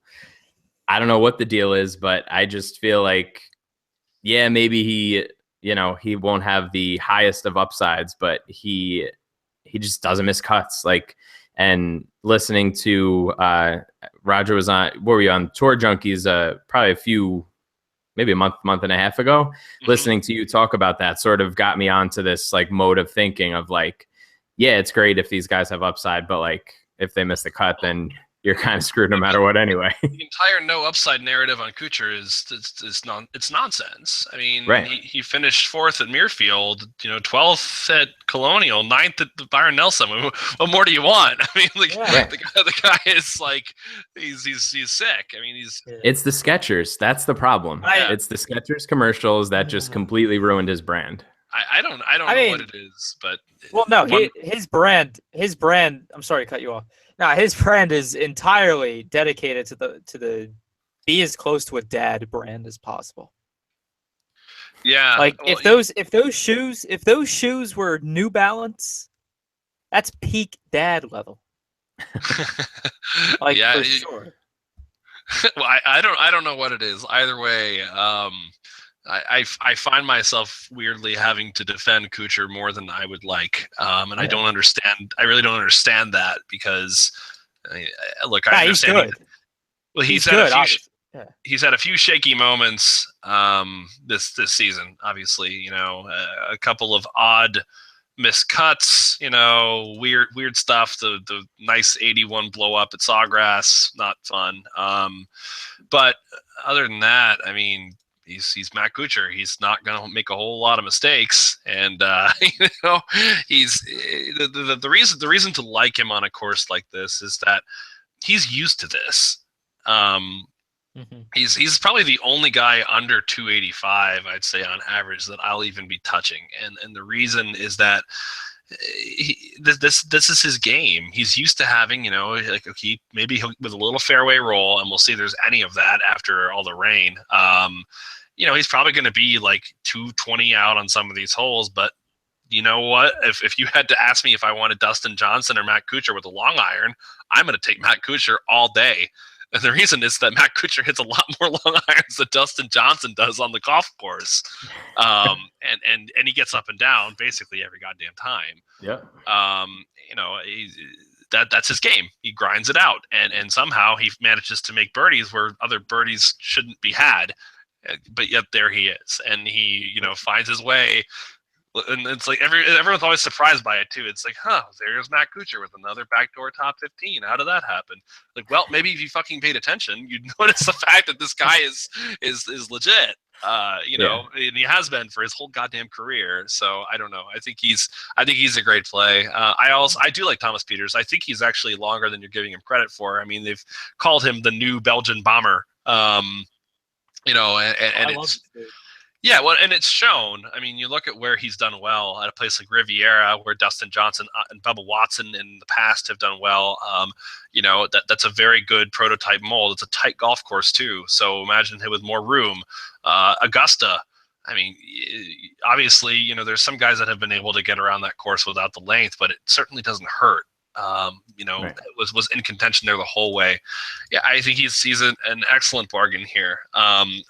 what the deal is, but I just feel like, yeah, maybe he won't have the highest of upsides, but he just doesn't miss cuts. Like, and listening to Roger was on, where were you on Tour Junkies? Probably maybe a month and a half ago, listening to you talk about that sort of got me onto this like mode of thinking of like, yeah, it's great if these guys have upside, but like if they miss the cut, then you're kind of screwed no matter what anyway. The entire no upside narrative on Kuchar it's nonsense. I mean, right. he finished 4th at Muirfield, 12th at Colonial, 9th at the Byron Nelson. What more do you want? I mean, like right. the guy is like he's sick. I mean, it's the Skechers. That's the problem. It's the Skechers commercials that just completely ruined his brand. I don't know what it is, but his brand. I'm sorry to cut you off. No, his brand is entirely dedicated to the be as close to a dad brand as possible. Yeah, like if those shoes were New Balance, that's peak dad level. Like yeah, for sure. Well, I don't know what it is. Either way, I find myself weirdly having to defend Kuchar more than I would like, and I don't understand. I really don't understand that because, look, I understand. He's had a few shaky moments this season. Obviously, a couple of odd missed cuts. Weird stuff. The nice 81 blow up at Sawgrass, not fun. But other than that, I mean. He's Matt Kuchar. He's not going to make a whole lot of mistakes, and he's the reason to like him on a course like this is that he's used to this. He's probably the only guy under 285, I'd say, on average that I'll even be touching, and the reason is that. This is his game. He's used to having, maybe with a little fairway roll, and we'll see if there's any of that after all the rain. He's probably going to be like 220 out on some of these holes, but you know what? If you had to ask me if I wanted Dustin Johnson or Matt Kuchar with a long iron, I'm going to take Matt Kuchar all day. And the reason is that Matt Kuchar hits a lot more long irons than Dustin Johnson does on the golf course. And he gets up and down basically every goddamn time. Yeah. that's his game. He grinds it out, and somehow he manages to make birdies where other birdies shouldn't be had. But yet there he is, and he finds his way. And it's like everyone's always surprised by it too. It's like, there's Matt Kuchar with another backdoor top 15. How did that happen? Like, well, maybe if you fucking paid attention, you'd notice the fact that this guy is legit. And he has been for his whole goddamn career. So I don't know. I think he's a great play. I do like Thomas Pieters. I think he's actually longer than you're giving him credit for. I mean, they've called him the new Belgian bomber. And it's. Yeah, well, and it's shown. I mean, you look at where he's done well at a place like Riviera, where Dustin Johnson and Bubba Watson in the past have done well. That's a very good prototype mold. It's a tight golf course too. So imagine him with more room. Augusta. I mean, obviously, there's some guys that have been able to get around that course without the length, but it certainly doesn't hurt. Right. was in contention there the whole way. Yeah, I think he's an excellent bargain here.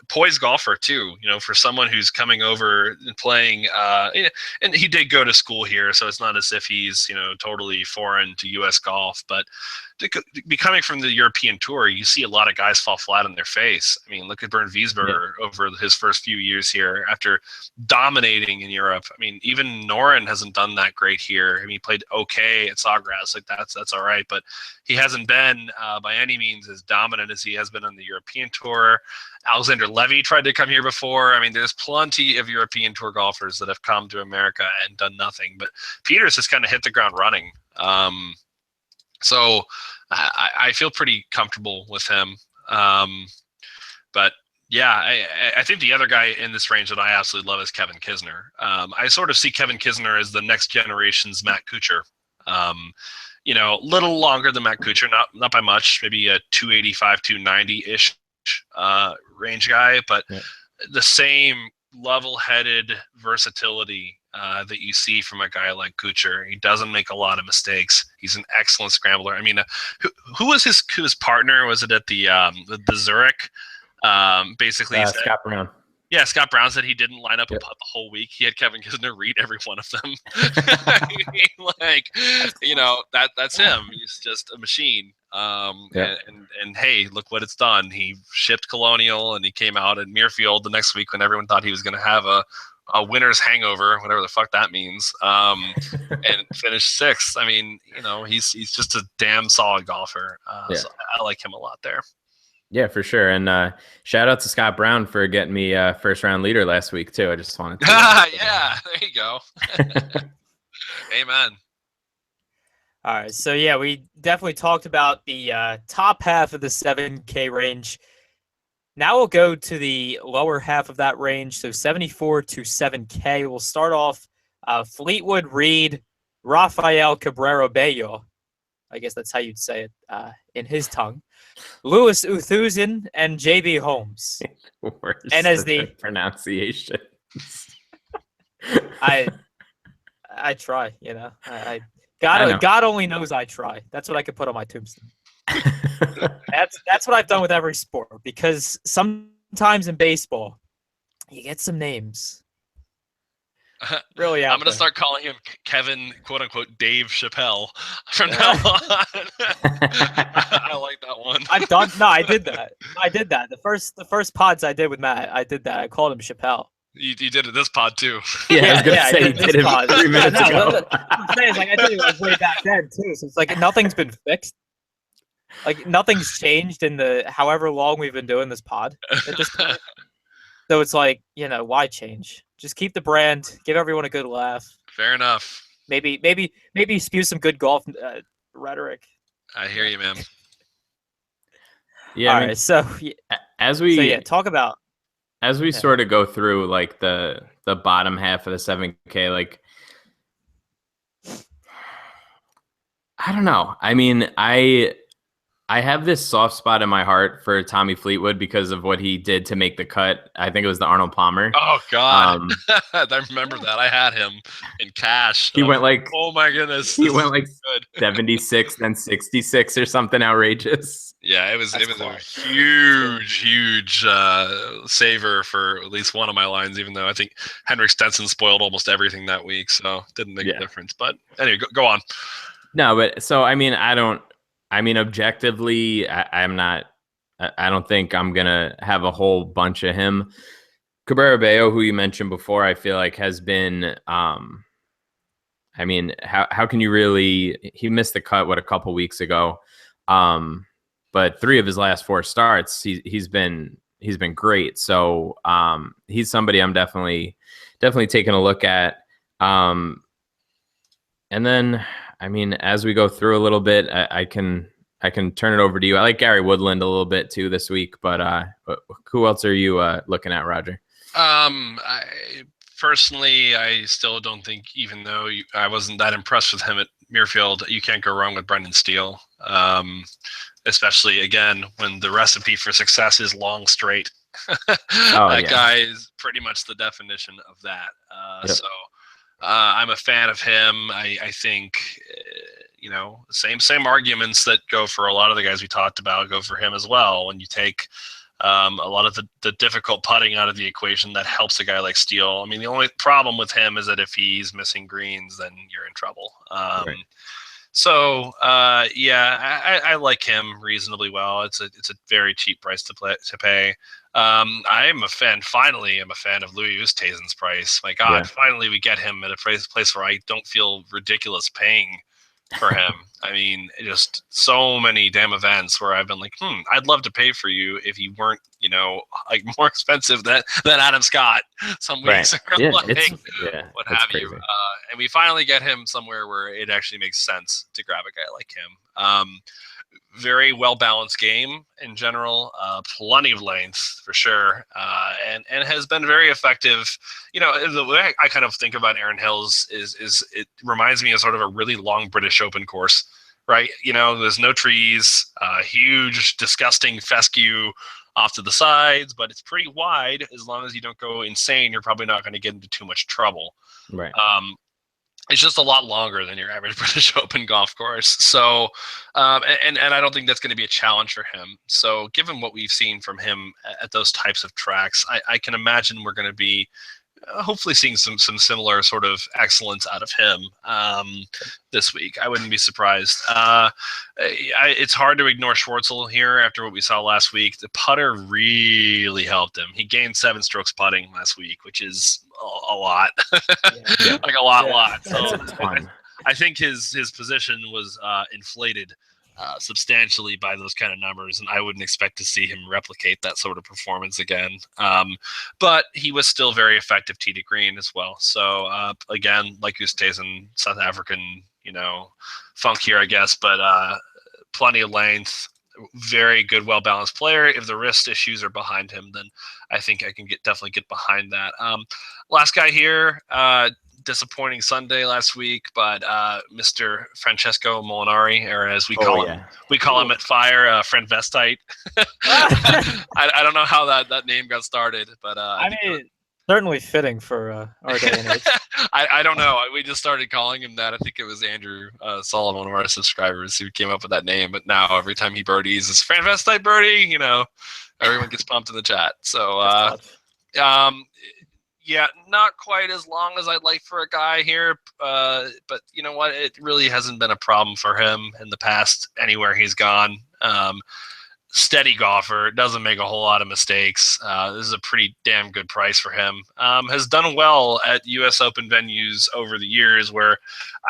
Poised golfer too, for someone who's coming over and playing, and he did go to school here, so it's not as if he's, totally foreign to U.S. golf, but to be coming from the European Tour, you see a lot of guys fall flat on their face. I mean, look at Bernd Wiesberger over his first few years here after dominating in Europe. I mean, even Noren hasn't done that great here. I mean, he played okay at Sawgrass. Like that's all right, but he hasn't been by any means as dominant as he has been on the European Tour. Alexander Levy tried to come here before. I mean, there's plenty of European Tour golfers that have come to America and done nothing, but Pieters has kind of hit the ground running. So I feel pretty comfortable with him. But yeah, I think the other guy in this range that I absolutely love is Kevin Kisner. I sort of see Kevin Kisner as the next generation's Matt Kuchar. Little longer than Matt Kuchar, not by much, maybe a 285, 290-ish range guy, but the same level-headed versatility that you see from a guy like Kuchar. He doesn't make a lot of mistakes. He's an excellent scrambler. I mean, who was his partner? Was it at the Zurich? Basically, Scott Brown. Yeah, Scott Brown said he didn't line up a putt the whole week. He had Kevin Kisner read every one of them. I mean, that's him. He's just a machine. And hey, look what it's done. He shipped Colonial, and he came out at Muirfield the next week when everyone thought he was going to have a winner's hangover, whatever the fuck that means, and finished sixth. I mean, he's just a damn solid golfer. So I like him a lot there. Yeah, for sure. And shout out to Scott Brown for getting me first round leader last week too. I just wanted to. Yeah, there you go. Amen. All right, so yeah, we definitely talked about the top half of the 7K range. Now we'll go to the lower half of that range, so 74 to 7K. We'll start off Fleetwood, Reed, Rafael Cabrera Bello. I guess that's how you'd say it in his tongue. Louis Oosthuizen and J.B. Holmes. Worst and as the pronunciation. I try, God only knows I try. That's what I could put on my tombstone. That's what I've done with every sport, because sometimes in baseball you get some names. Really, I'm gonna start calling him Kevin, quote unquote, Dave Chappelle from now on. I like that one. I did that. The first pods I did with Matt, I did that. I called him Chappelle. You did it this pod too. Yeah, I was gonna say you did it 3 minutes ago. What I'm saying is, I did it way back then too. So it's like nothing's been fixed. Like nothing's changed in the however long we've been doing this pod at this point. So it's like, why change? Just keep the brand, give everyone a good laugh. Fair enough. Maybe spew some good golf rhetoric. I hear you, man. Yeah. All right. So as we talk about as we sort of go through like the bottom half of the 7K, like I don't know. I mean, I have this soft spot in my heart for Tommy Fleetwood because of what he did to make the cut. I think it was the Arnold Palmer. Oh God, I remember that. I had him in cash. He went like, oh my goodness, he went like 76, then 66 or something outrageous. Yeah, it was a huge saver for at least one of my lines. Even though I think Henrik Stenson spoiled almost everything that week, so it didn't make a difference. But anyway, go on. No, but so I mean, objectively, I'm not. I don't think I'm gonna have a whole bunch of him. Cabrera Bello, who you mentioned before, I feel like has been. I mean, how can you really? He missed the cut a couple weeks ago, but 3 of his last 4 starts, he's been great. So he's somebody I'm definitely taking a look at. And then, I mean, as we go through a little bit, I can turn it over to you. I like Gary Woodland a little bit too this week, but who else are you looking at, Roger? Personally, I still don't think, even though I wasn't that impressed with him at Muirfield, you can't go wrong with Brendan Steele. Especially, again, when the recipe for success is long straight. That guy is pretty much the definition of that. Yep. So I'm a fan of him. I think, same arguments that go for a lot of the guys we talked about go for him as well. When you take a lot of the difficult putting out of the equation, that helps a guy like Steele. I mean, the only problem with him is that if he's missing greens, then you're in trouble. Right. So I like him reasonably well. It's a very cheap price to pay. I am a fan. Finally, I'm a fan of Louis Oosthuizen's price. My God, finally we get him at a place where I don't feel ridiculous paying for him. I mean, just so many damn events where I've been like, I'd love to pay for you if you weren't, like more expensive than Adam Scott some weeks. What have you? And we finally get him somewhere where it actually makes sense to grab a guy like him. Very well-balanced game in general, plenty of length for sure, and has been very effective. The way I kind of think about Erin Hills is it reminds me of sort of a really long British Open course, right? There's no trees, huge, disgusting fescue off to the sides, but it's pretty wide. As long as you don't go insane, you're probably not going to get into too much trouble. Right. It's just a lot longer than your average British Open golf course. So, and I don't think that's going to be a challenge for him. So given what we've seen from him at those types of tracks, I can imagine we're going to be hopefully seeing some similar sort of excellence out of him this week. I wouldn't be surprised. It's hard to ignore Schwartzel here after what we saw last week. The putter really helped him. He gained 7 strokes putting last week, which is a lot. Like a lot. So I think his position was inflated substantially by those kind of numbers, and I wouldn't expect to see him replicate that sort of performance again. But he was still very effective tee to green as well. So again, like Oosthuizen, South African, funk here, I guess, but plenty of length, very good, well-balanced player. If the wrist issues are behind him, then I think I can definitely get behind that. Last guy here, disappointing Sunday last week, but Mr. Francesco Molinari, or as we call him at Fire, Franvestite. I don't know how that name got started, but I mean, certainly fitting for our day and age. I don't know. We just started calling him that. I think it was Andrew Solomon, one of our subscribers, who came up with that name. But now every time he birdies, it's Franvestite birdie. Everyone gets pumped in the chat. So yeah, not quite as long as I'd like for a guy here, but you know what? It really hasn't been a problem for him in the past anywhere he's gone. Steady golfer, doesn't make a whole lot of mistakes. This is a pretty damn good price for him. Has done well at U.S. Open venues over the years where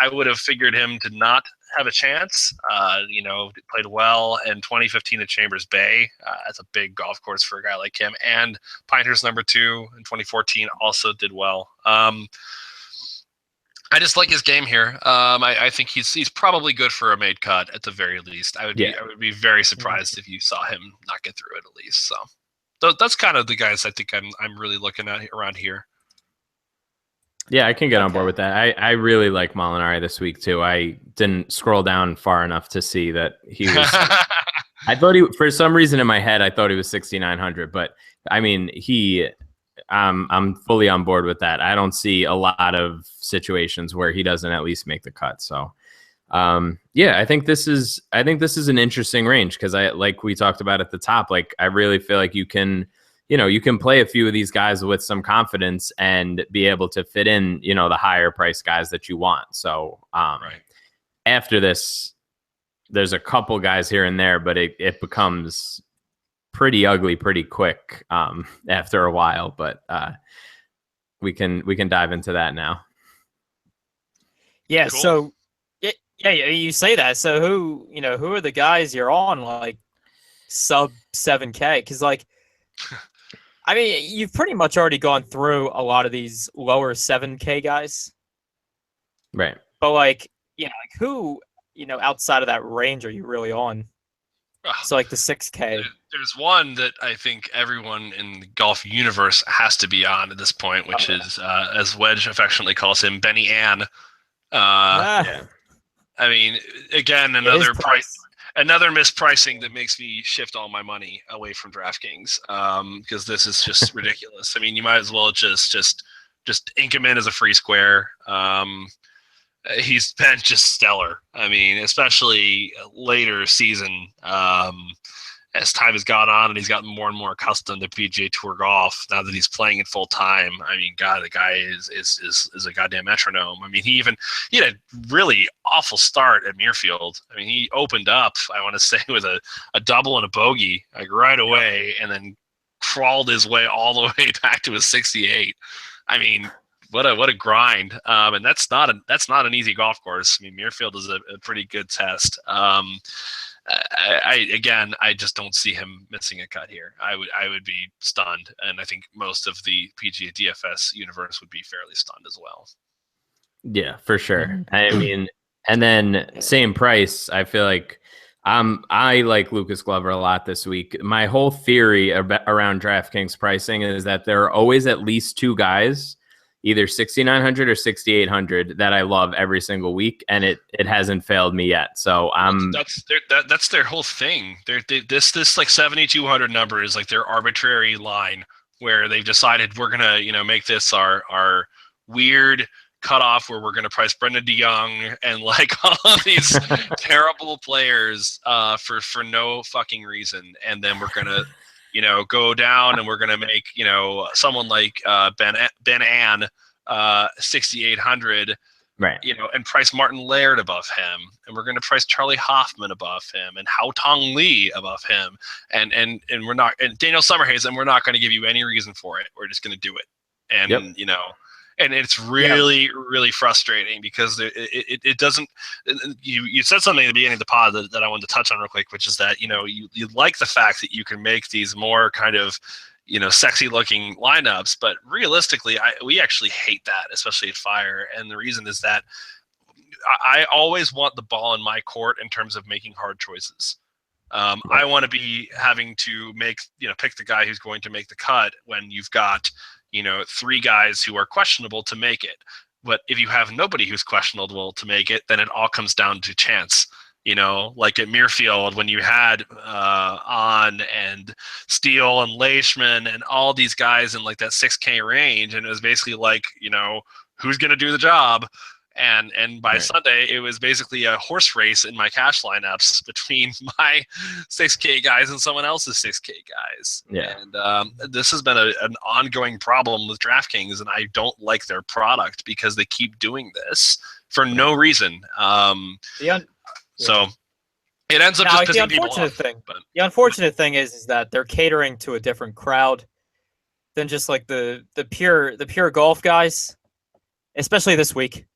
I would have figured him to not have a chance. Played well in 2015 at Chambers Bay. That's a big golf course for a guy like him. And Pinehurst number 2 in 2014 also did well. I just like his game here. I think he's probably good for a made cut at the very least. I would be very surprised if you saw him not get through it at least. So that's kind of the guys I think I'm really looking at around here. Yeah, I can get on board with that. I really like Molinari this week too. I didn't scroll down far enough to see that he was. I thought for some reason in my head, I thought he was 6,900, but I mean, I'm fully on board with that. I don't see a lot of situations where he doesn't at least make the cut. So, I think this is an interesting range because like we talked about at the top, like I really feel like you can play a few of these guys with some confidence and be able to fit in, the higher price guys that you want. So, right. after this, there's a couple guys here and there, but it becomes pretty ugly pretty quick after a while. But we can dive into that now. Yeah. Cool. So yeah, you say that. So who are the guys you're on like sub 7K? Because like, I mean, you've pretty much already gone through a lot of these lower 7K guys, Right? but like, like who outside of that range are you really on? So like the 6K. There's one that I think everyone in the golf universe has to be on at this point, which is, as Wedge affectionately calls him, Benny Ann. Yeah. I mean, again, another mispricing that makes me shift all my money away from DraftKings, because this is just ridiculous. I mean, you might as well just ink him in as a free square. He's been just stellar. I mean, especially later season, as time has gone on and he's gotten more and more accustomed to PGA Tour golf. Now that he's playing it full time, I mean, God, the guy is a goddamn metronome. I mean, he had a really awful start at Muirfield. I mean, he opened up, I want to say, with a double and a bogey like right away, and then crawled his way all the way back to a 68. I mean, what a grind. And that's not an easy golf course. I mean, Muirfield is a pretty good test. I just don't see him missing a cut here. I would be stunned, and I think most of the PGA DFS universe would be fairly stunned as well. Yeah, for sure. I mean, and then same price. I feel like I like Lucas Glover a lot this week. My whole theory around DraftKings pricing is that there are always at least two guys, either 6,900 or 6,800, that I love every single week, and it hasn't failed me yet. So that's their whole thing. This like 7,200 number is like their arbitrary line where they've decided we're gonna make this our weird cutoff where we're gonna price Brendan DeYoung and like all of these terrible players for no fucking reason, and then we're gonna go down and we're gonna make someone like Ben Ann 6,800, right? And price Martin Laird above him, and we're going to price Charlie Hoffman above him, and Hao Tong Lee above him, and we're not, and Daniel Summerhays, and we're not going to give you any reason for it. We're just going to do it, and and it's really really frustrating because it doesn't. You said something at the beginning of the pod that I wanted to touch on real quick, which is that you like the fact that you can make these more kind of sexy looking lineups, but realistically, we actually hate that, especially at Fire. And the reason is that I always want the ball in my court in terms of making hard choices. I want to be having to pick the guy who's going to make the cut when you've got, three guys who are questionable to make it. But if you have nobody who's questionable to make it, then it all comes down to chance. Like at Muirfield, when you had On and Steele and Leishman and all these guys in like that 6K range, and it was basically like, who's going to do the job? And by Sunday, it was basically a horse race in my cash lineups between my 6K guys and someone else's 6K guys. Yeah. And this has been an ongoing problem with DraftKings, and I don't like their product because they keep doing this for no reason. So it ends up just pissing people off. The unfortunate thing is that they're catering to a different crowd than just like the pure golf guys, especially this week.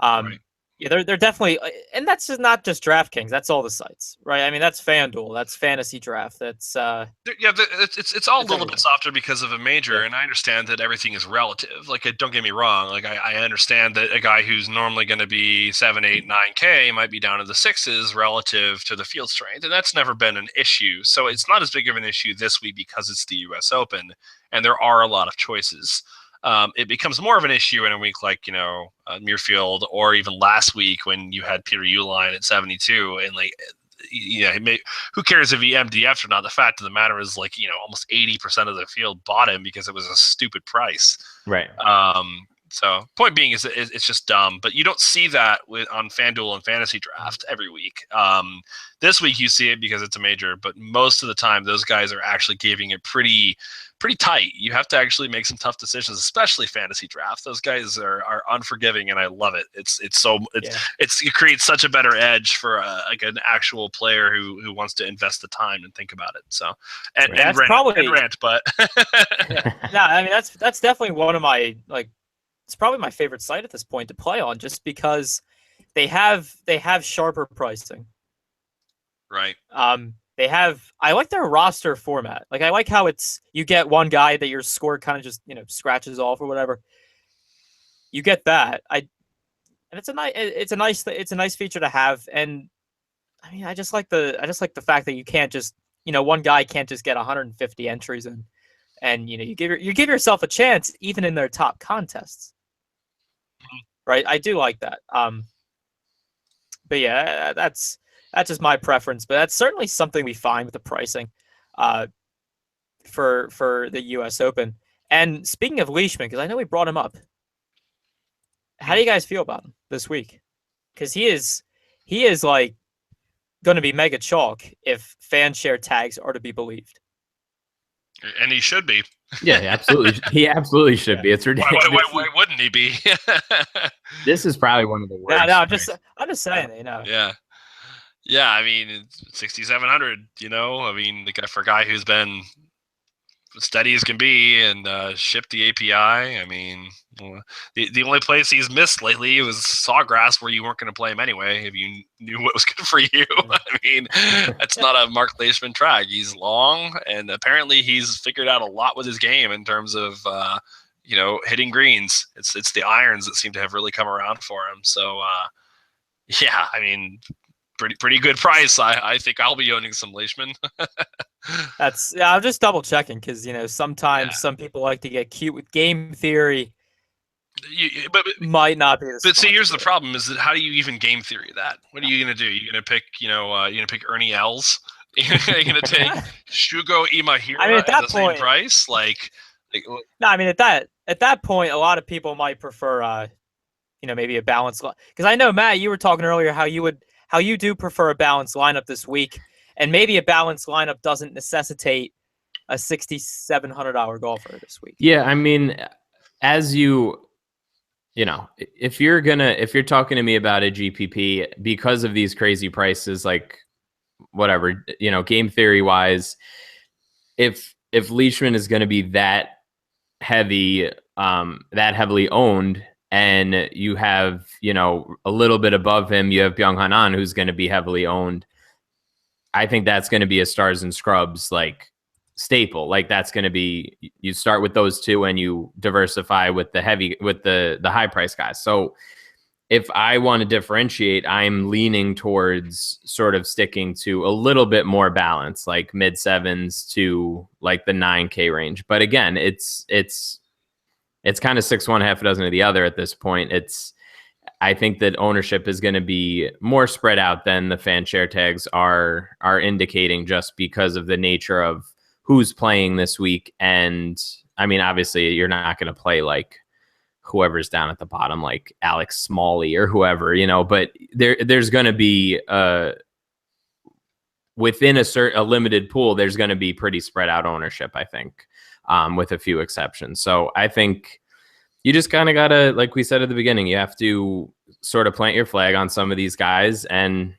Right. Yeah, they're definitely, and that's just not just DraftKings. That's all the sites, right? I mean, that's FanDuel, that's Fantasy Draft, that's it's all a little bit softer because of a major, and I understand that everything is relative. Like, don't get me wrong. Like, I understand that a guy who's normally going to be 7, 8, 9K might be down in the 6s relative to the field strength, and that's never been an issue. So it's not as big of an issue this week because it's the U.S. Open, and there are a lot of choices. It becomes more of an issue in a week like, Muirfield, or even last week when you had Peter Uihlein at 72, and like, who cares if he MDF'd or not? The fact of the matter is, like, almost 80% of the field bought him because it was a stupid price. Right. So point being is it's just dumb, but you don't see that on FanDuel and Fantasy Draft every week. This week you see it because it's a major, but most of the time those guys are actually giving it pretty tight. You have to actually make some tough decisions, especially Fantasy Draft. Those guys are unforgiving, and I love it. It creates such a better edge for an actual player who wants to invest the time and think about it. So and rant, but no, I mean that's definitely one of my it's probably my favorite site at this point to play on, just because they have sharper pricing. Right. I like their roster format. I like how you get one guy that your score kind of just, scratches off or whatever. You get that. And it's a nice feature to have. And I mean, I just like the fact that you can't just, one guy can't just get 150 entries in, and you give yourself a chance even in their top contests. Right? I do like that. But yeah, that's just my preference, but that's certainly something we find with the pricing for the U.S. Open. And speaking of Leishman, because I know we brought him up, how do you guys feel about him this week? Because he is going to be mega chalk if fan share tags are to be believed. And he should be. Yeah, absolutely. He absolutely should be. It's ridiculous. Why wouldn't he be? This is probably one of the worst. No, I'm just saying, Yeah. Yeah, I mean, 6,700, I mean, for a guy who's been steady as can be and shipped the API, I mean, the only place he's missed lately was Sawgrass, where you weren't going to play him anyway if you knew what was good for you. I mean, that's not a Mark Leishman track. He's long, and apparently he's figured out a lot with his game in terms of, hitting greens. It's the irons that seem to have really come around for him. So, yeah, I mean, pretty good price. I think I'll be owning some Leishman. I'm just double checking because sometimes some people like to get cute with game theory. But might not be. But see, here's the problem: is that how do you even game theory that? What are you gonna do? You're gonna pick, you're gonna pick Ernie Els. You're gonna take Shugo Imahira at the same price, No, I mean at that point, a lot of people might prefer, maybe a balanced. Because I know, Matt, you were talking earlier how you do prefer a balanced lineup this week, and maybe a balanced lineup doesn't necessitate a $6,700 golfer this week. Yeah, I mean, as if you're talking to me about a GPP because of these crazy prices, whatever, game theory wise, if Leishman is going to be that heavily owned, and you have, a little bit above him, you have Byung-Hun An, who's going to be heavily owned. I think that's going to be a stars and scrubs staple. That's going to be, you start with those two and you diversify with the high price guys. So if I want to differentiate, I'm leaning towards sort of sticking to a little bit more balance, mid sevens to the 9K range. But again, it's kind of 6 one, half a dozen of the other at this point. I think that ownership is going to be more spread out than the fan share tags are indicating, just because of the nature of who's playing this week. And I mean, obviously you're not going to play whoever's down at the bottom, like Alex Smalley or whoever, but there's going to be within a limited pool, there's going to be pretty spread out ownership, I think, with a few exceptions. So I think you just kind of got to, like we said at the beginning, you have to sort of plant your flag on some of these guys and,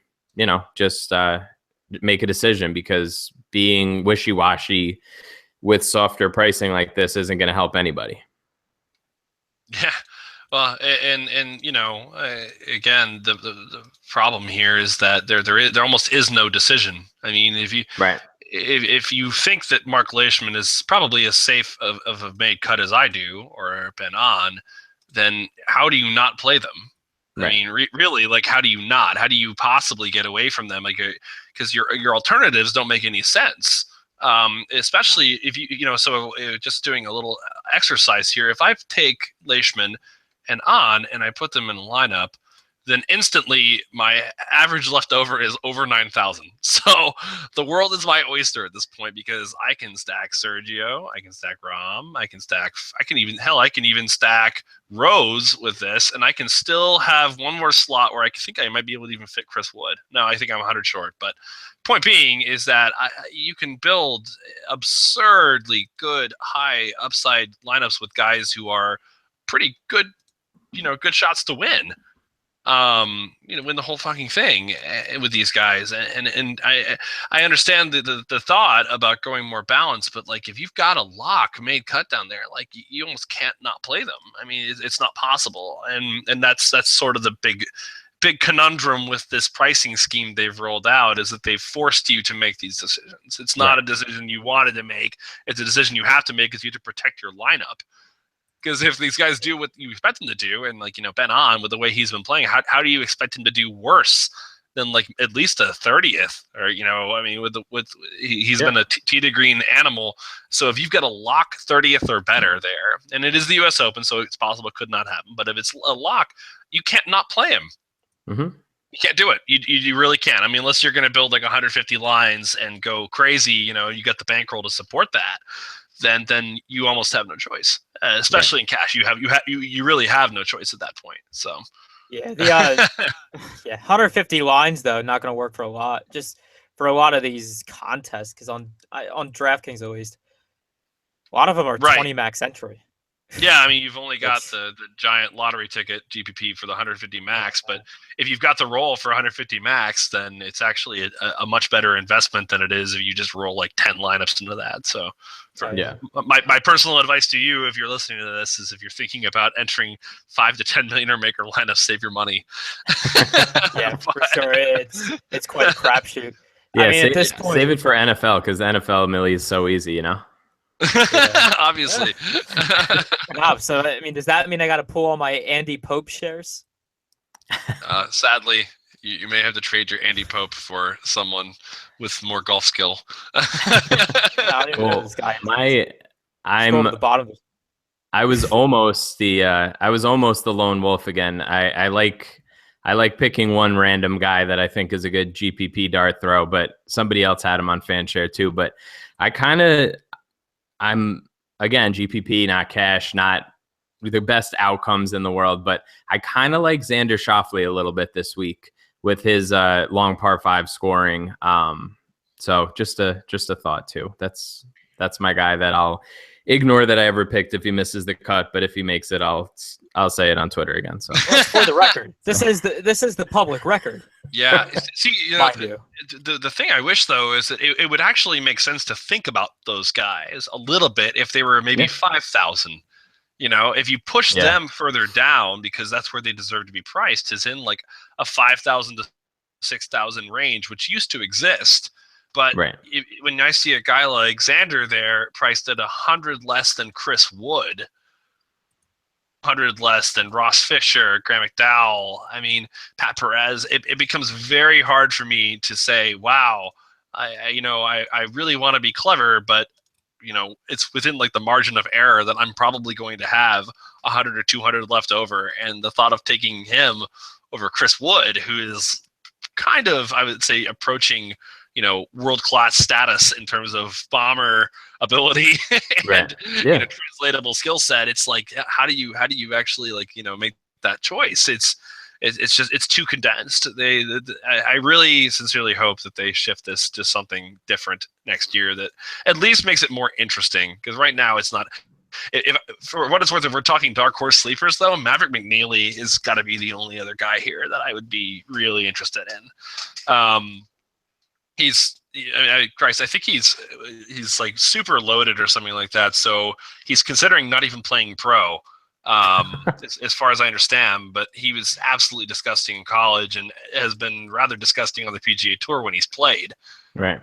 just make a decision, because being wishy-washy with softer pricing like this isn't going to help anybody. Yeah. Well, and again, the problem here is that there almost is no decision. I mean, if you think that Mark Leishman is probably as safe of a made cut as I do or been on, then how do you not play them? Right. I mean, really, how do you not? How do you possibly get away from them? Because your alternatives don't make any sense. Especially if so just doing a little exercise here. If I take Leishman and I put them in a lineup, then instantly my average left over is over 9,000. So the world is my oyster at this point because I can stack Sergio, I can stack Rom, I can even stack Rose with this, and I can still have one more slot where I think I might be able to even fit Chris Wood. No, I think I'm 100 short, but point being is that you can build absurdly good high upside lineups with guys who are pretty good, good shots to win. Win the whole fucking thing with these guys, and I understand the thought about going more balanced, but like if you've got a lock made cut down there, like you almost can't not play them. I mean, it's not possible, and that's sort of the big conundrum with this pricing scheme they've rolled out, is that they've forced you to make these decisions. It's not a decision you wanted to make; it's a decision you have to make because you have to protect your lineup. Because if these guys do what you expect them to do, and Ben On, with the way he's been playing, how do you expect him to do worse than like at least a 30th? Or he's been a tee to green animal. So if you've got a lock 30th or better there, and it is the U.S. Open, so it's possible it could not happen. But if it's a lock, you can't not play him. Mm-hmm. You can't do it. You really can't. I mean, unless you're going to build like 150 lines and go crazy, you got the bankroll to support that. Then you almost have no choice, especially in cash. You really have no choice at that point. So yeah, 150 lines though, not going to work for a lot. Just for a lot of these contests, because on DraftKings at least, a lot of them are 20 max entry. Yeah, I mean, you've only got the giant lottery ticket GPP for the 150 max, but if you've got the roll for 150 max, then it's actually a much better investment than it is if you just roll like 10 lineups into that. So, my personal advice to you, if you're listening to this, is if you're thinking about entering 5 to 10 millionaire maker lineups, save your money. Yeah, for sure, it's quite a crapshoot. Yeah, I mean, at this point, save it for NFL, because the NFL millie is so easy, Obviously. Wow, so I mean, does that mean I got to pull all my Andy Pope shares? Sadly, you may have to trade your Andy Pope for someone with more golf skill. I don't even know this guy. I was almost the lone wolf again. I like picking one random guy that I think is a good GPP dart throw, but somebody else had him on FanShare too. But I'm again GPP, not cash, not the best outcomes in the world, but I kind of like Xander Schauffele a little bit this week with his long par 5 scoring. So just a thought too. That's my guy that I'll ignore that I ever picked if he misses the cut, but if he makes it, I'll say it on Twitter again. So for the record, this is the public record. Yeah. See, the thing I wish though is that it would actually make sense to think about those guys a little bit if they were maybe 5,000. If you push them further down, because that's where they deserve to be priced, is in like a 5,000 to 6,000 range, which used to exist. But when I see a guy like Xander there priced at 100 less than Chris Wood, 100 less than Ross Fisher, Graham McDowell, I mean, Pat Perez, it becomes very hard for me to say, wow, I really want to be clever, but it's within like the margin of error that I'm probably going to have 100 or 200 left over. And the thought of taking him over Chris Wood, who is kind of, I would say, approaching world-class status in terms of bomber ability and translatable skill set. It's like, how do you actually make that choice? It's too condensed. I really sincerely hope that they shift this to something different next year that at least makes it more interesting. Because right now it's not. If for what it's worth, if we're talking dark horse sleepers, though, Maverick McNeely is got to be the only other guy here that I would be really interested in. I think he's like super loaded or something like that. So he's considering not even playing pro, as far as I understand. But he was absolutely disgusting in college and has been rather disgusting on the PGA Tour when he's played. Right.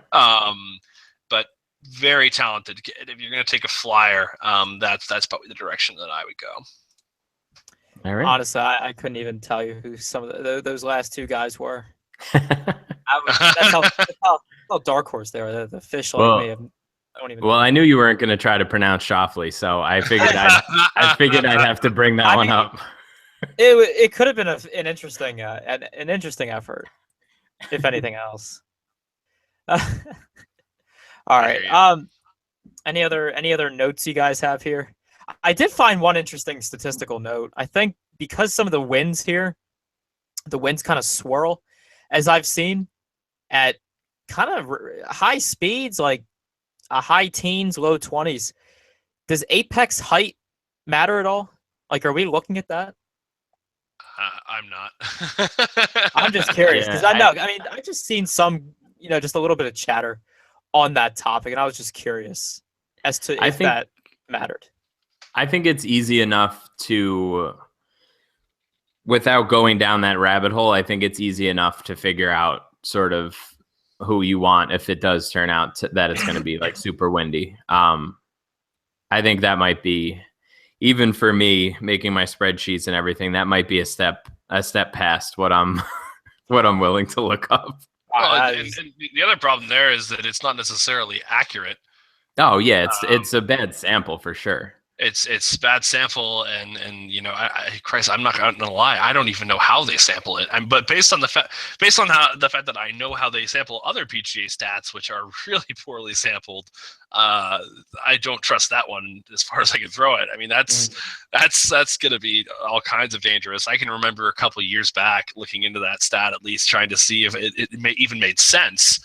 But very talented kid. If you're going to take a flyer, that's probably the direction that I would go. All right. Honestly, I couldn't even tell you who some of those last two guys were. That's how dark horse they are. The fish like me. I don't even. Well, I knew you weren't going to try to pronounce Schauffele, so I figured I'd have to bring that one up. It could have been an interesting an interesting effort, if anything else. All right. Any other notes you guys have here? I did find one interesting statistical note. I think because some of the winds here, the winds kind of swirl, as I've seen, at kind of high speeds, like a high teens, low 20s. Does apex height matter at all? Like, are we looking at that? I'm not. I'm just curious because I mean, I just seen some, just a little bit of chatter on that topic, and I was just curious as to if that mattered. I think it's easy enough to, without going down that rabbit hole, I think it's easy enough to figure out sort of who you want if it does turn out that it's going to be like super windy. I think that might be, even for me making my spreadsheets and everything, that might be a step past what I'm willing to look up. Well, and the other problem there is that it's not necessarily accurate. Oh yeah, it's a bad sample for sure. It's bad sample, and Christ, I'm not gonna lie, I don't even know how they sample it. But based on the fact that I know how they sample other PGA stats, which are really poorly sampled, I don't trust that one as far as I can throw it. I mean, that's gonna be all kinds of dangerous. I can remember a couple of years back looking into that stat, at least trying to see if it even made sense.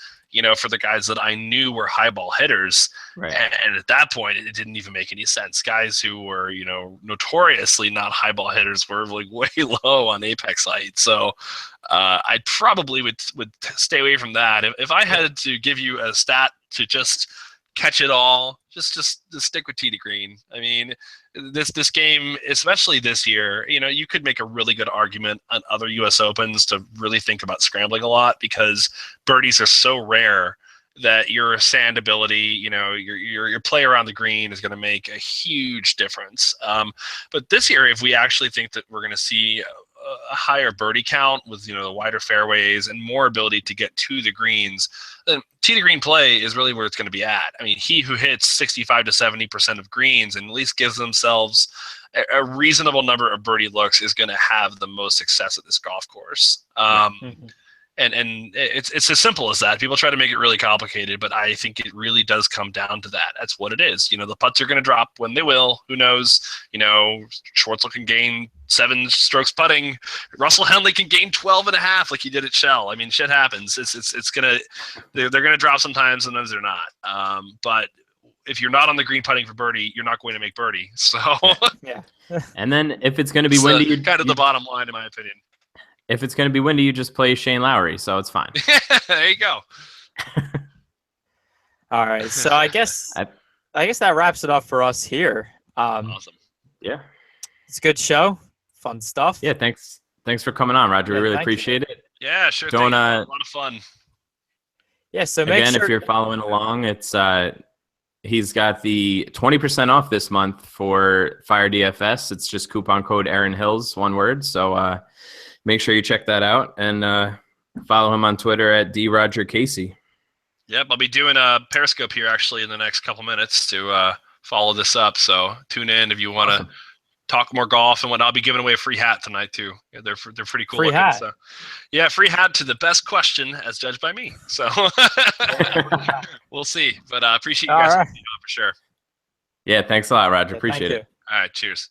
For the guys that I knew were high ball hitters. Right. And at that point, it didn't even make any sense. Guys who were, notoriously not high ball hitters were like way low on apex height. So I probably would stay away from that. If I had to give you a stat to just catch it all, just stick with tee to green. I mean, this game, especially this year, you could make a really good argument on other U.S. Opens to really think about scrambling a lot because birdies are so rare that your sand ability, your play around the green is going to make a huge difference. But this year, if we actually think that we're going to see a higher birdie count with the wider fairways and more ability to get to the greens, then tee to green play is really where it's going to be at. I mean, he who hits 65 to 70% of greens and at least gives themselves a reasonable number of birdie looks is going to have the most success at this golf course. And it's as simple as that. People try to make it really complicated, but I think it really does come down to that. That's what it is. The putts are going to drop when they will. Who knows? Schwartzel can gain 7 strokes putting. Russell Henley can gain 12 and a half like he did at Shell. I mean, shit happens. They're gonna drop sometimes they're not. But if you're not on the green putting for birdie, you're not going to make birdie. So yeah. And then if it's going to be windy, kind of the bottom line, in my opinion. If it's going to be windy, you just play Shane Lowry, so it's fine. There you go. All right, so I guess that wraps it up for us here. Awesome. Yeah, it's a good show, fun stuff. Yeah, thanks for coming on, Roger. We really appreciate it. Yeah, sure. A lot of fun. Yeah, so again, if you're following along, it's he's got the 20% off this month for Fire DFS. It's just coupon code Erin Hills, one word. So make sure you check that out and follow him on Twitter at @DRogerCasey. Yep, I'll be doing a Periscope here actually in the next couple minutes to follow this up. So tune in if you want to talk more golf and whatnot. I'll be giving away a free hat tonight too. Yeah, they're pretty cool. Free looking, hat. So. Yeah, free hat to the best question as judged by me. So we'll see. But appreciate you guys for sure. Yeah, thanks a lot, Roger. Appreciate it. All right, cheers.